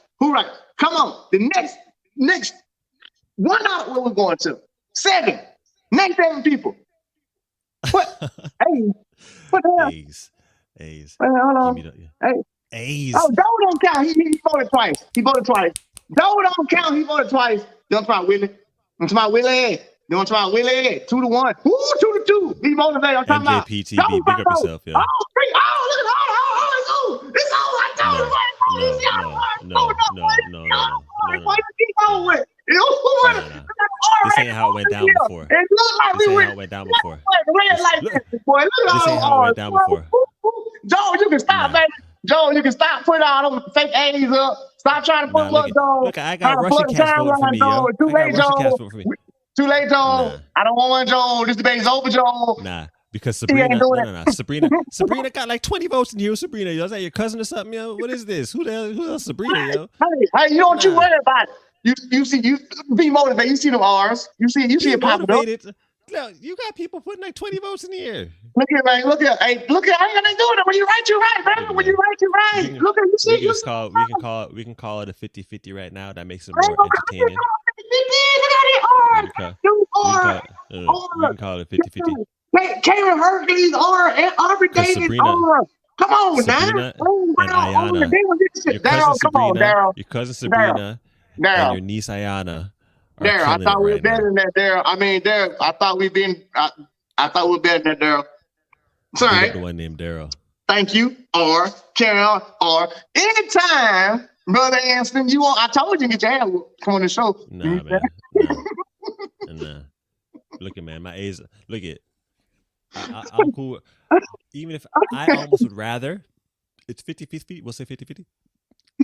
Come on. The next 1 hour where we're going to. 7. Name 7 people. What? A's. What the hell? A's. Hold on. A's. Oh, Doe don't count. He voted twice. Doe don't count. He voted twice. Don't try Willie. I'm talking about Willie. You want to try Willie? 2-1. Ooh, 2-2. He motivated. I'm talking about. MJPTV, big up yourself, yo. Oh, look at all. It's all I told you. This ain't how it went down before. This ain't how it went down before. Joe, you can stop, baby. Joe, you can stop putting all those fake A's up. Stop trying to put up, Joe. Look, I got Russian cast voting for me, yo. Too late, Joe. Too late, Joe. I don't want one, Joe. This debate's over, Joe. Nah. Because Sabrina, Sabrina got like 20 votes in here. Sabrina, yo, is that your cousin or something, yo? What is this? Who else, Sabrina, yo? Hey, you don't you worry about it. You be motivated. You see them R's. You see it popping up. No, you got people putting like 20 votes in the air. Look here, man. Look here. Hey, look here. I ain't gonna do it. When you right, you're right, baby. When you right, you're right. Look here. You see. We can call it a 50-50 right now. That makes it more entertaining. We can call it 50-50. Karen Hercules or Aubrey Davis or come on Sabrina now. And Ayana. Your cousin Sabrina and your niece Ayana. Daryl, I thought we were better than that, Daryl. I mean, Daryl, I thought we've been I thought we were better than Daryl. It's all right. The one named Daryl. Thank you. Or carry on. Or anytime, Brother Anston, you want, I told you to get your ass come on the show. Nah, man. Nah. Look at, man, my A's. Look at. I'm cool. Even if I almost would rather, it's 50-50. We'll say 50-50.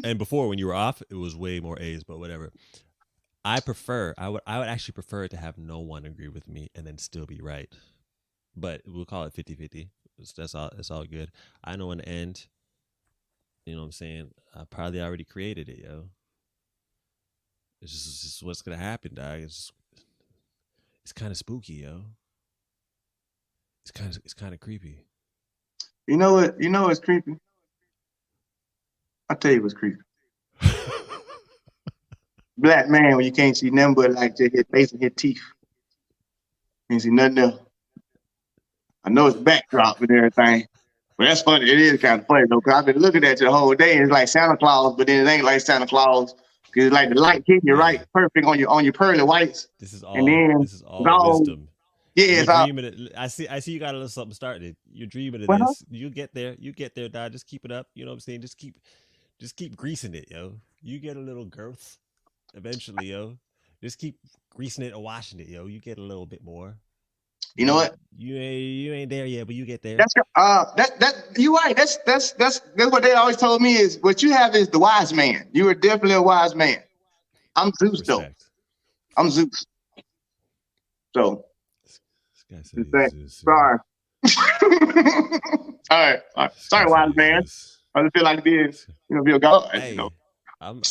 And before, when you were off, it was way more A's, but whatever. I would actually prefer to have no one agree with me and then still be right. But we'll call it 50-50. That's all. It's all good. I know in the end, you know what I'm saying? I probably already created it, yo. It's just what's gonna happen, dog. It's kind of spooky, yo. It's kind of creepy. You know what? You know what's creepy? I'll tell you what's creepy. Black man when you can't see nothing but like just his face and his teeth. Can't see nothing else. I know it's backdrop and everything. But that's funny. It is kind of funny though, because I've been looking at you the whole day and it's like Santa Claus, but then it ain't like Santa Claus. Because it's like the light hitting you right perfect on your pearly whites. This is all wisdom. Yeah, it's all. I see you got a little something started. You're dreaming of this. You get there, dog. Just keep it up. You know what I'm saying? Just keep greasing it, yo. You get a little girth eventually, yo. Just keep greasing it or washing it, yo. You get a little bit more. You know what? You ain't there yet, but you get there. That's you right. That's what they always told me is what you have is the wise man. You are definitely a wise man. I'm Zeus though. I'm Zeus. So sorry. All right. Sorry, wise man. I just feel like being be a god. Hey, you know. I'm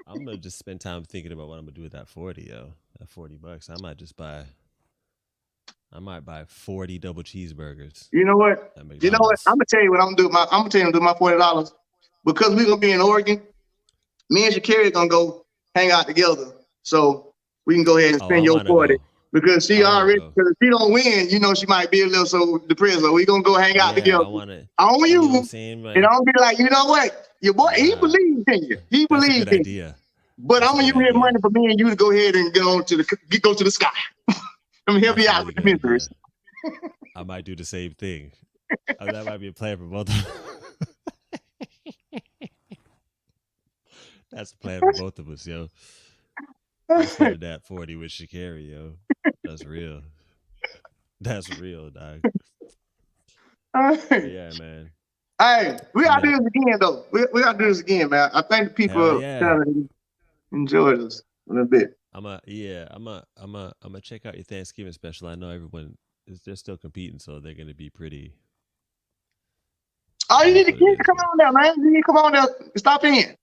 gonna just spend time thinking about what I'm gonna do with that 40, yo. That $40. I might buy 40 double cheeseburgers. You know what? I'm gonna tell you what I'm gonna do my $40 because we're gonna be in Oregon. Me and Sha'Carri are gonna go hang out together, so we can go ahead and spend your 40 because she already. Because if she don't win, she might be a little so depressed. So we gonna go hang out together. On you, and I'm gonna be like, you know what? Your boy, he believes in you. He believes in you. But I'm gonna use his money for me and you to go ahead and go to the sky. I'm gonna help you out with the miseries. I might do the same thing. That might be a plan for both of us. That's a plan for both of us, yo. Instead of that 40 with Sha'Carri, yo. That's real. That's real, dog. Yeah, man. Hey, we gotta do this again, though. We gotta do this again, man. I think the people kind of enjoyed us a little bit. I'm gonna check out your Thanksgiving special. I know everyone they're still competing, so they're gonna be pretty. Oh, you need to come on down, man. You need to come on down. Stop in.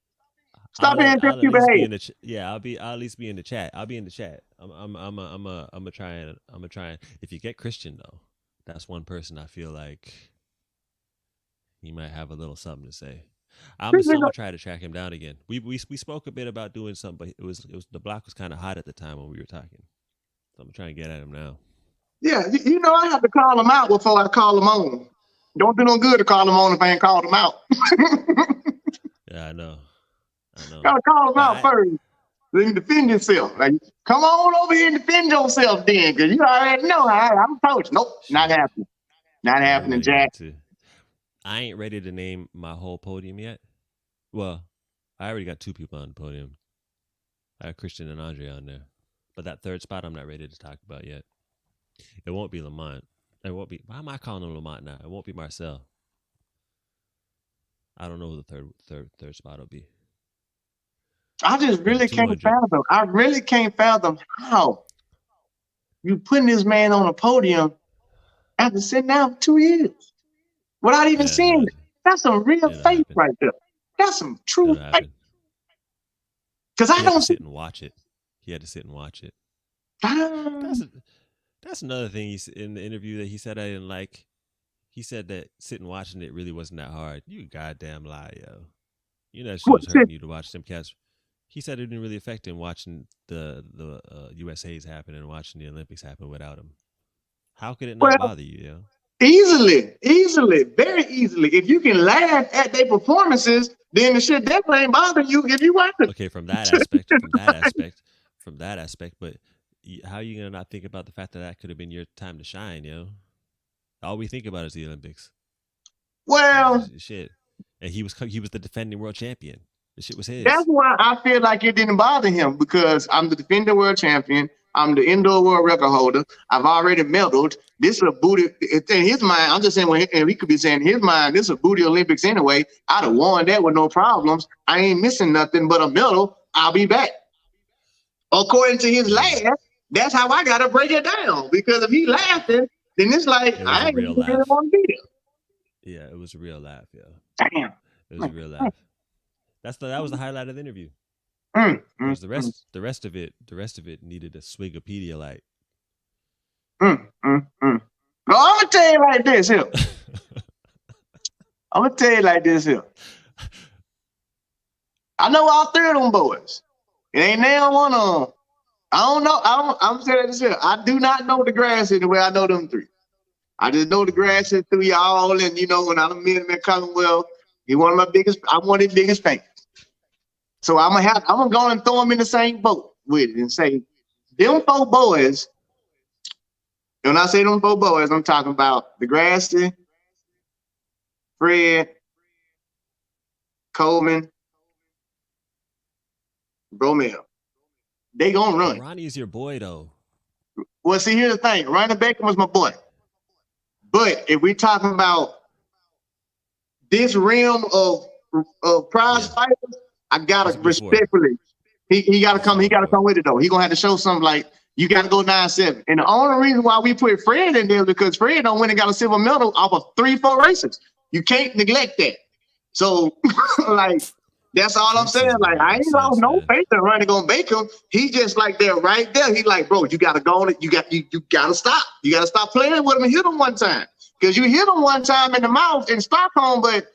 Stop in and just you behave. I'll at least be in the chat. I'll be in the chat. I'm trying. If you get Christian though, that's one person I feel like he might have a little something to say. I'm gonna try to track him down again. We spoke a bit about doing something, but it was the block was kind of hot at the time when we were talking. So I'm trying to get at him now. Yeah, I have to call him out before I call him on. Don't do no good to call him on if I ain't called him out. Yeah, I know. Gotta call him out first. Then you defend yourself. Like, come on over here and defend yourself then, because you already know how I'm approaching. Nope, not happening. Not happening, Jack. I ain't ready to name my whole podium yet. Well, I already got 2 people on the podium. I have Christian and Andre on there. But that third spot I'm not ready to talk about yet. It won't be Lamont. It won't be. Why am I calling him Lamont now? It won't be Marcel. I don't know who the third spot will be. I just really can't fathom. I really can't fathom how you putting this man on a podium after sitting down for 2 years. Without even seeing it. That's some real faith right there. That's some true faith. Because I don't sit and watch it. He had to sit and watch it. That's another thing in the interview that he said I didn't like. He said that sitting watching it really wasn't that hard. You goddamn lie, yo. You know that shit was hurting you to watch them cats. He said it didn't really affect him watching the USA's happen and watching the Olympics happen without him. How could it not bother you, yo? Easily, very easily. If you can laugh at their performances, then the shit definitely ain't bothering you if you watch it. Okay, from that aspect, but how are you gonna not think about the fact that could have been your time to shine, yo? All we think about is the Olympics. Well, shit, and he was the defending world champion. The shit was his. That's why I feel like it didn't bother him, because I'm the defending world champion. I'm the indoor world record holder. I've already medaled. This is a booty. In his mind, I'm just saying, and he could be saying in his mind, this is a booty Olympics anyway. I'd have won that with no problems. I ain't missing nothing but a medal. I'll be back. According to his laugh, that's how I got to break it down. Because if he laughing, then it's like, I ain't really want to be there. Yeah, it was a real laugh, yeah. Damn. It was a real laugh. That was the highlight of the interview. The rest of it needed a swig of Pedialyte. Well, I'm gonna tell you like this here. I know all three of them boys. It ain't now one of them. I don't know. I'm saying this here. I do not know the grass in the way I know them three. I just know the grass is through y'all, and when I'm in Commonwealth, I'm one of his biggest fans. So I'm gonna go and throw them in the same boat with it and say, them four boys. When I say them four boys, I'm talking about Degrassi, Fred, Coleman, Bromell. They gonna run. Ronnie's your boy, though. Well, see, here's the thing. Ronnie Bacon was my boy. But if we talking about this realm of prize fighters, I gotta respectfully. He gotta come. He gotta come with it though. He gonna have to show something like you gotta go 9-7. And the only reason why we put Fred in there is because Fred don't win and got a silver medal off of 3-4 races. You can't neglect that. So like that's all I'm saying. Like I ain't lost no faith in Ronnie gonna make him. He just like there right there. He like, bro, you gotta go on it. You gotta stop. You gotta stop playing with him and hit him one time. Because you hit him one time in the mouth in Stockholm, but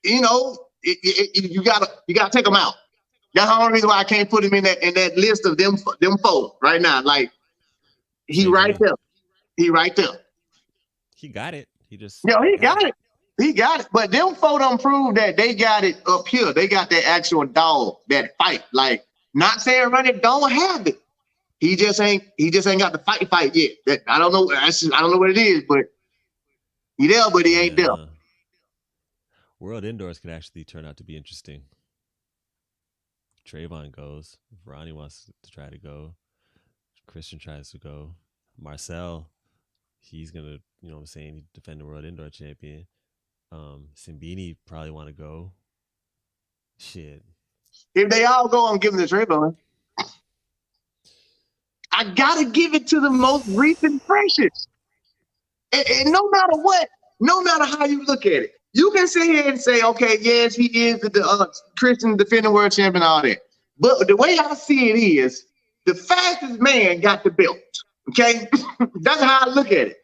you gotta take him out. That's the only reason why I can't put him in that list of them four right now. Like he right there. He got it. He got it. He got it. But them four don't prove that they got it up here. They got that actual dog, that fight. Like not saying Ronnie don't have it. He just ain't got the fight yet. I don't know. I don't know what it is, but he there, but he ain't there. World Indoors could actually turn out to be interesting. Trayvon goes. If Ronnie wants to try to go. Christian tries to go. Marcel, he's gonna, defend the world indoor champion. Simbini probably want to go. Shit. If they all go, I'm giving the Trayvon. I gotta give it to the most recent freshest. And no matter what, no matter how you look at it, you can sit here and say, okay, yes, he is the Christian defending world champion, all that. But the way I see it is, the fastest man got the belt. Okay, that's how I look at it.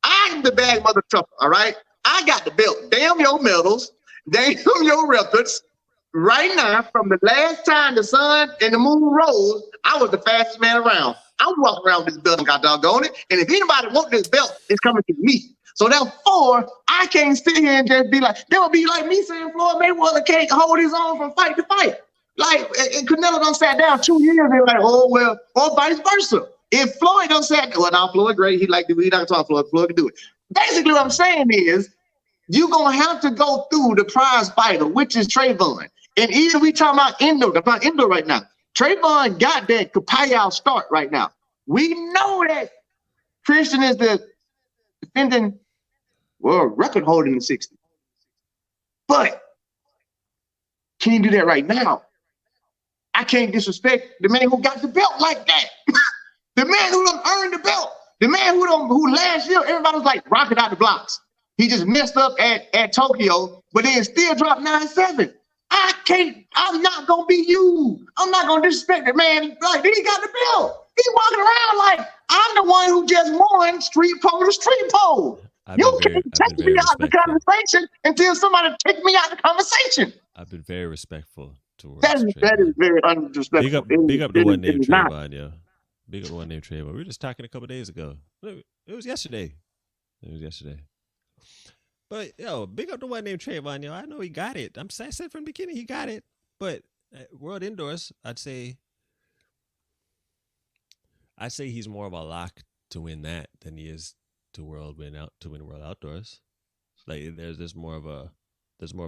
I'm the bag mother trucker. All right, I got the belt. Damn your medals, damn your records. Right now, from the last time the sun and the moon rose, I was the fastest man around. I'm walking around with this belt and got doggone it. And if anybody want this belt, it's coming to me. So therefore, I can't sit here and just be like, that would be like me saying Floyd Mayweather can't hold his own from fight to fight. Like, and Canelo done sat down 2 years and like, oh, well, or vice versa. If Floyd done sat down, well, now Floyd great, he not gonna talk Floyd can do it. Basically, what I'm saying is, you're gonna have to go through the prize fighter, which is Trayvon. And either we talking about indoor right now. Trayvon got that Kapayao start right now. We know that Christian is the defending world record holder in the 60s. But can you do that right now? I can't disrespect the man who got the belt like that. The man who done earned the belt. The man who last year everybody was like rocking out the blocks. He just messed up at Tokyo, but then still dropped 9-7. I'm not gonna be you. I'm not gonna disrespect it, man. Like he got the belt. He walking around like I'm the one who just won street pole to street pole. You can't take me out of the conversation until somebody take me out of the conversation. I've been very respectful towards that is very unrespectful. Big up the one named Trayvon, yo. Big up the one named Trayvon. We were just talking a couple days ago. It was yesterday. But yo, big up the one named Trayvon, yo. I know he got it. I said from the beginning he got it. But World Indoors, I'd say I say he's more of a lock to win that than he is to win World Outdoors. Like there's more of a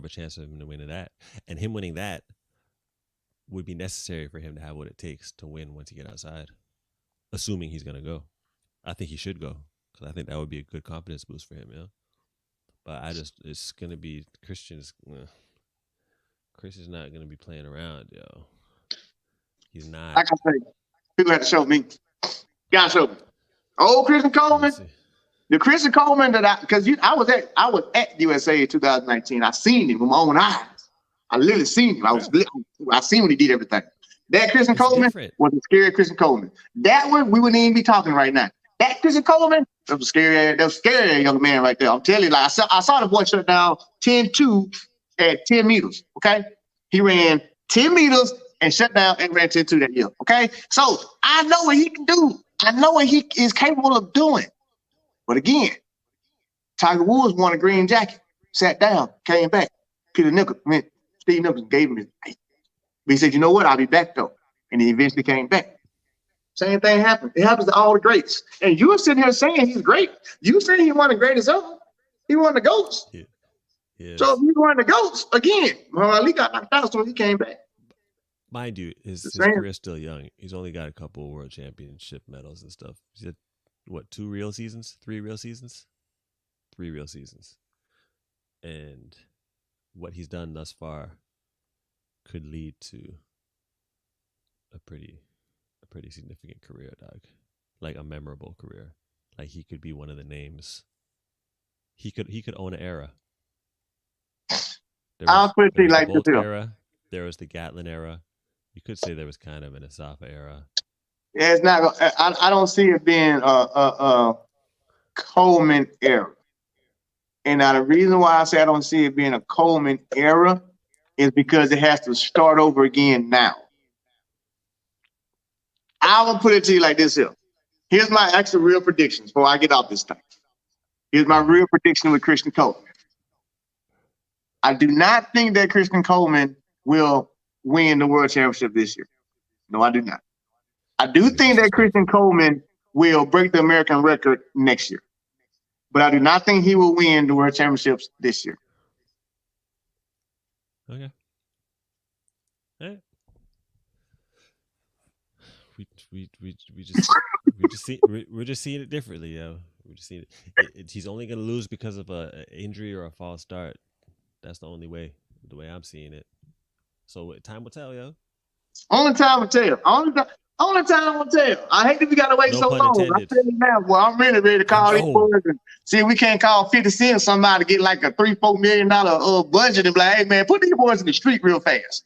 chance of him to win that, and him winning that would be necessary for him to have what it takes to win once he get outside. Assuming he's gonna go, I think he should go because I think that would be a good confidence boost for him. But it's gonna be Christian's not gonna be playing around, yo. He's not. I can say, people have to show me. Gotta show me. Old Christian Coleman. The Christian Coleman because I was at USA 2019. I seen him with my own eyes. I literally seen him. I seen when he did everything. That Christian Coleman was a scary Christian Coleman. That one we wouldn't even be talking right now. That Christian Coleman, that was scary young man right there. I'm telling you, like I saw the boy shut down 10-2 at 10 meters. Okay, he ran 10 meters and shut down and ran 10-2 that year. Okay, so I know what he can do. I know what he is capable of doing. But again, Tiger Woods won a green jacket, sat down, came back. Steve Nichols gave him his right. But he said, you know what? I'll be back though. And he eventually came back. Same thing happened. It happens to all the greats. And you were sitting here saying he's great. You saying he won the greatest ever. He won the GOATs. Yeah. Yes. So if he won the GOATs, again, Ali got knocked out, so he came back. Mind you, his career's still young. He's only got a couple of world championship medals and stuff. He had, 3 real seasons? And what he's done thus far could lead to a pretty significant career, dog. Like a memorable career. Like he could be one of the names. He could own an era. I'll put it like this era. There was the Gatlin era. You could say there was kind of an Asafa era. Yeah, it's not. I don't see it being a Coleman era. And now the reason why I say I don't see it being a Coleman era is because it has to start over again now. I will put it to you like this here. Here's my actual real predictions before I get off this thing. Here's my real prediction with Christian Coleman. I do not think that Christian Coleman will win the World Championship this year. No, I do not. I do think that Christian Coleman will break the American record next year. But I do not think he will win the World Championships this year. Okay. All right. We're just seeing it differently, yo. We're just seeing it. He's only gonna lose because of an injury or a false start. That's the only way. The way I'm seeing it. So time will tell, yo. Only time will tell. Only time will tell. I hate that we gotta wait so long. I tell you now, boy, I'm really ready to call these boys and see if we can't call 50 Cent somebody to get like a $3-4 million budget and be like, hey man, put these boys in the street real fast.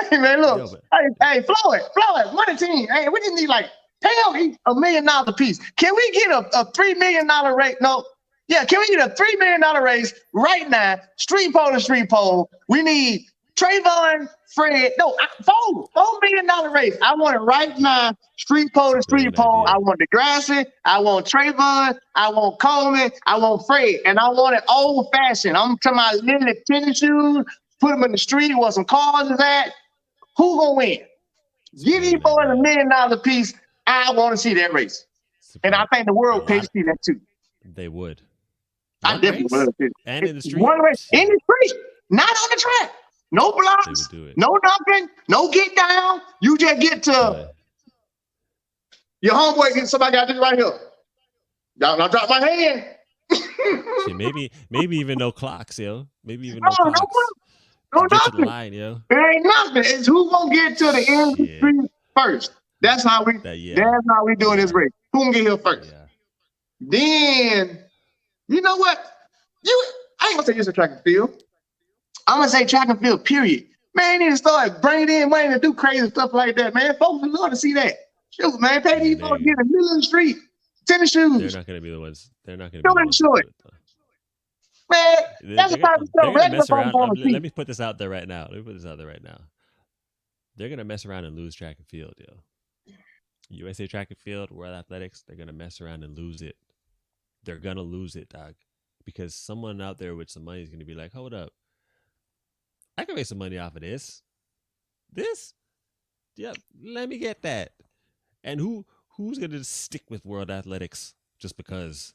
Hey man, look, hey, Floyd, money team. Hey, we just need like pay them each $1 million a piece. Can we get a $3 million rate? No. Yeah, can we get a $3 million raise right now? Street pole to street pole. We need Trayvon, Fred. No, $4 million raise. I want it right now. Street pole to street pole. I want Degrassi. I want Trayvon. I want Coleman. I want Fred. And I want it old fashioned. I'm talking about limited tennis shoes. Put them in the street where some cars is at. Who gonna win? Give these boys $1 million a piece. I want to see that race. And I think the world can see that too. They would. I definitely would. And in the street. One race in the street, not on the track. No blocks, no nothing, no get down. You just get to your homeboy. Somebody got this right here. I'll drop my hand. See, maybe even no clocks, yo. Maybe even no clocks. No nothing. Line, yo. There ain't nothing. It's who gonna get to the end of the street first. That's how we. That's how we doing this race. Who gonna get here first? Yeah. Then. You know what? I ain't gonna say this is track and field. I'm gonna say track and field, period. Man, you need to start bringing in money to do crazy stuff like that, man. Folks would love to see that. Shoot, man, pay these folks to get in the middle of the street. Tennis shoes. They're not gonna be the ones. They're not gonna be the ones. Man, that's the type of stuff. Let me put this out there right now. They're gonna mess around and lose track and field, yo. USA Track and Field, World Athletics, they're gonna mess around and lose it. They're gonna lose it, dog, because someone out there with some money is gonna be like, "Hold up, I can make some money off of this. Yep, let me get that." And who's gonna stick with World Athletics just because?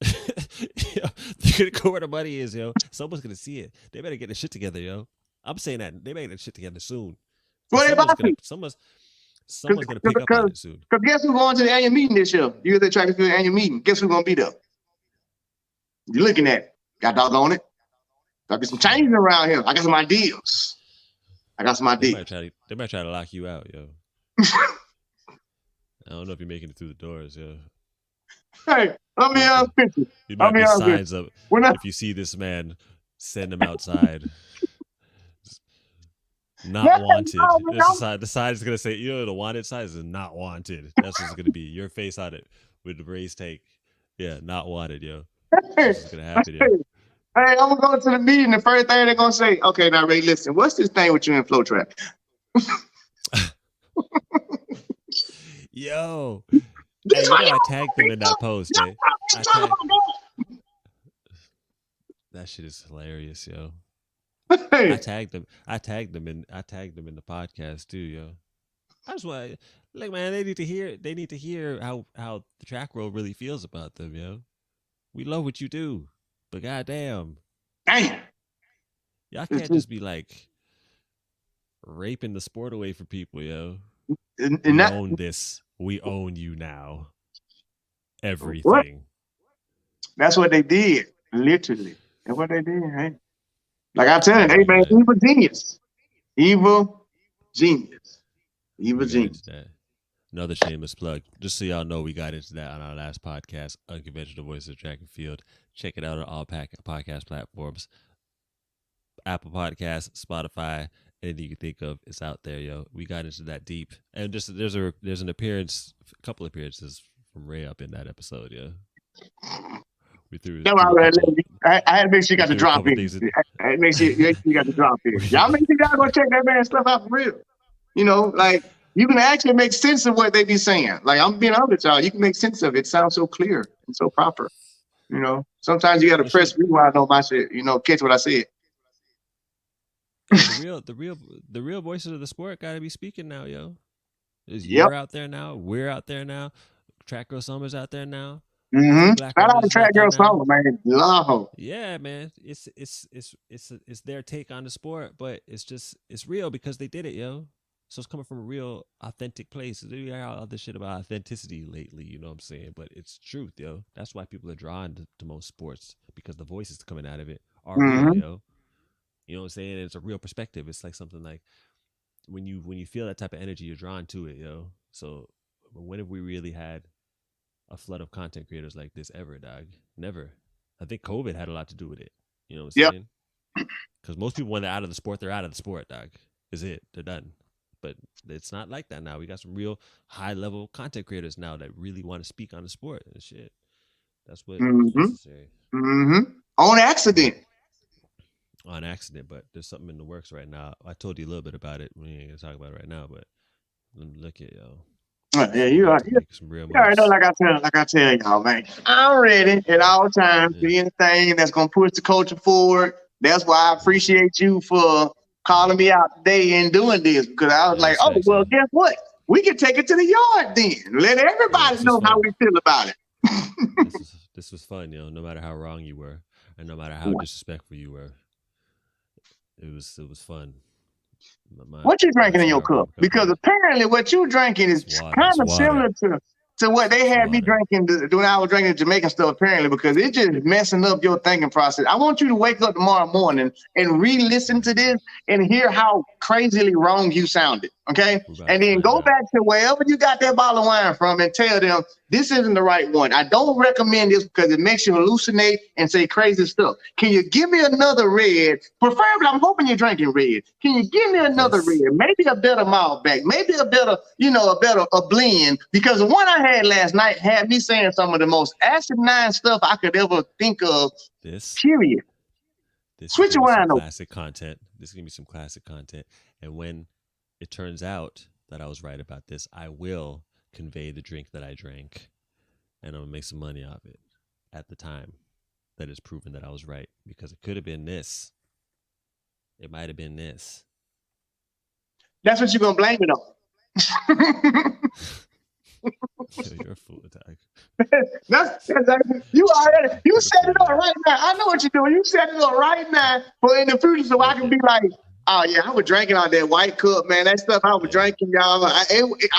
They're gonna go where the money is, yo. Someone's gonna see it. They better get their shit together, yo. I'm saying that they better get their shit together soon. What about you? Someone's gonna pick up on it soon. Because guess who's going to the annual meeting this year? You the track and field annual meeting. Guess who's gonna be there? You're looking at it. Got doggone it. Got be some changes around here. I got some ideas. They might try to lock you out, yo. I don't know if you're making it through the doors, yo. Hey, let me ask you. You might be signs up. If you see this man, send him outside. Not wanted. The sign is gonna say, the wanted sign is not wanted. That's what's gonna be. Your face on it with the raised take. Yeah, not wanted, yo. This is gonna happen, yo. Hey, I'm gonna go to the meeting. The first thing they're gonna say, okay, now Ray, listen, what's this thing with you in flow track? Yo. Hey, I tagged them in that post, eh? That shit is hilarious, yo. I tagged them in the podcast too, yo. I just want, like, man, they need to hear how the track world really feels about them, yo. We love what you do, but goddamn, y'all can't just be like raping the sport away from people, yo. We own this. We own you now. Everything. What? That's what they did, literally. That's what they did, hey. Like I tell you, hey man, evil genius. Evil genius. Evil genius. Another shameless plug. Just so y'all know, we got into that on our last podcast, Unconventional Voices of Track and Field. Check it out on all podcast platforms. Apple Podcasts, Spotify, anything you can think of, it's out there, yo. We got into that deep. And just there's an appearance, a couple appearances from Ray up in that episode, yo. We threw. I had to make sure you got the drop in. I had to make sure you got the drop in. Y'all make sure y'all go check that man's stuff out for real. Like you can actually make sense of what they be saying. Like I'm being honest with y'all, you can make sense of it. It sounds so clear and so proper. Sometimes you got to press rewind on my shit. Catch what I said. The real voices of the sport got to be speaking now, yo. You're out there now. We're out there now. Track Girl Summer's out there now. Shout out to Track Girl Summer, man. Love. Yeah, man. It's their take on the sport, but it's real because they did it, yo. So it's coming from a real authentic place. We hear all this shit about authenticity lately, you know what I'm saying? But it's truth, yo. That's why people are drawn to most sports, because the voices coming out of it are real, yo. You know what I'm saying? And it's a real perspective. It's like something like when you feel that type of energy, you're drawn to it, yo. So when have we really had a flood of content creators like this ever, dog? Never. I think COVID had a lot to do with it. You know what I'm saying? Because most people, when they're out of the sport, they're out of the sport, dog. Is it? They're done. But it's not like that now. We got some real high-level content creators now that really want to speak on the sport and shit. That's what's necessary. On accident. On accident, but there's something in the works right now. I told you a little bit about it. We ain't gonna talk about it right now, but let me look at yo. Yeah, you are. You already know, like I tell y'all, man. I'm ready at all times for anything that's gonna push the culture forward. That's why I appreciate you for calling me out today and doing this, because I was like, oh well, guess what? We can take it to the yard then. Let everybody know how we feel about it. This was fun, yo. No matter how wrong you were, and no matter how disrespectful you were, it was fun. What you drinking in your cup? Because apparently what you drinking is kind of similar to what they had me drinking when I was drinking Jamaican stuff, apparently, because it's just messing up your thinking process. I want you to wake up tomorrow morning and re-listen to this and hear how crazily wrong you sounded, okay? And then go back to wherever you got that bottle of wine from and tell them, this isn't the right one. I don't recommend this because it makes you hallucinate and say crazy stuff. Can you give me another red? Preferably, I'm hoping you're drinking red. Can you give me another red? Maybe a better Malbec. Maybe a better blend. Because the one I had last night had me saying some of the most asinine stuff I could ever think of. Period. Switch your wine over. Classic content. This is gonna be some classic content. And when it turns out that I was right about this, I will convey the drink that I drank, and I'm gonna make some money off it at the time that is proven that I was right, because it could have been this. It might have been this. That's what you're gonna blame it on. That's you already you set it up right now. I know what you're doing. You set it up right now for in the future, so I can be like, oh yeah, I was drinking out that white cup, man. That stuff I was drinking, y'all. I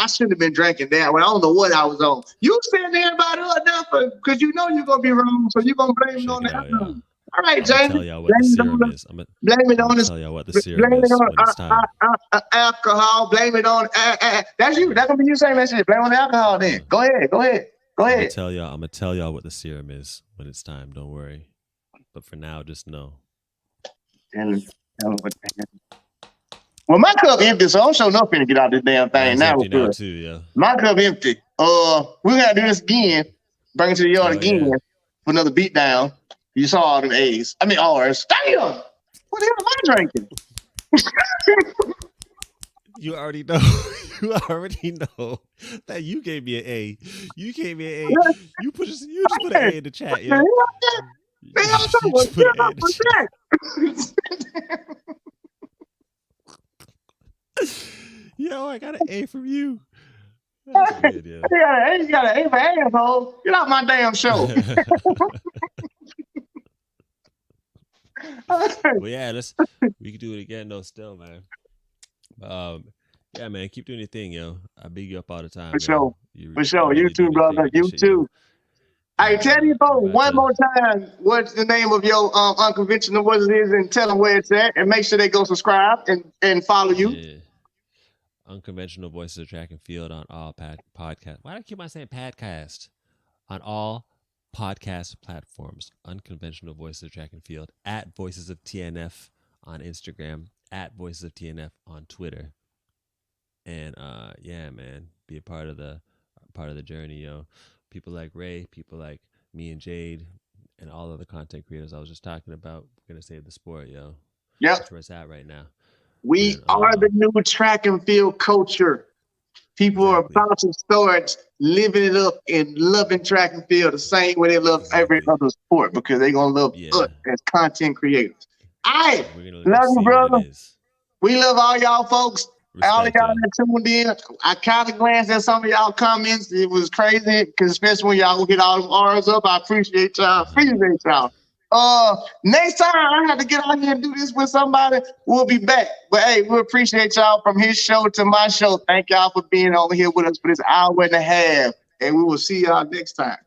shouldn't have been drinking that. Well, I don't know what I was on. You setting everybody up now because you know you're gonna be wrong, so you're gonna blame it on the alcohol. All right, James. Tell y'all what the serum is. Blame it on tell y'all what the serum is when it's time. Alcohol. Blame it on. That's you. That's gonna be you saying that shit. Blame on the alcohol. Then go ahead. I'm gonna tell y'all what the serum is when it's time. Don't worry. But for now, just know. Well, my cup empty, so I'm sure enough finna get out this damn thing now. Now too, yeah. My cup empty. We gotta do this again. Bring it to the yard again for another beat down. You saw all them A's. I mean R's. Damn! What the hell am I drinking? You already know. You already know that you gave me an A. You gave me an A. You just put an A in the chat, yo. Yo, I got an A from you. That's good, yeah. You got an A for asshole. Get out my damn show. Well, yeah, we can do it again though, still, man. Yeah, man, keep doing your thing, yo. I big you up all the time. For sure. You too, brother. You too. Hey, tell you folks one more time what's the name of your unconventional, what it is, and tell them where it's at, and make sure they go subscribe and follow you. Yeah. Unconventional Voices of Track and Field on all podcast. Why do I keep on saying podcast? On all podcast platforms. Unconventional Voices of Track and Field at Voices of TNF on Instagram, at Voices of TNF on Twitter. And yeah, man, be a part of the journey, yo. People like Ray, people like me and Jade, and all of the content creators I was just talking about. We're gonna save the sport, yo. Yep. That's where it's at right now. We are the new track and field culture. People are about to start living it up and loving track and field the same way they love every other sport, because they're gonna love us as content creators. I love you, brother. We love all y'all folks. All of y'all that tuned in. I kind of glanced at some of y'all comments. It was crazy, because especially when y'all hit all them R's up. I appreciate y'all. Next time I have to get out here and do this with somebody, we'll be back. But hey, we appreciate y'all from his show to my show. Thank y'all for being over here with us for this hour and a half. And we will see y'all next time.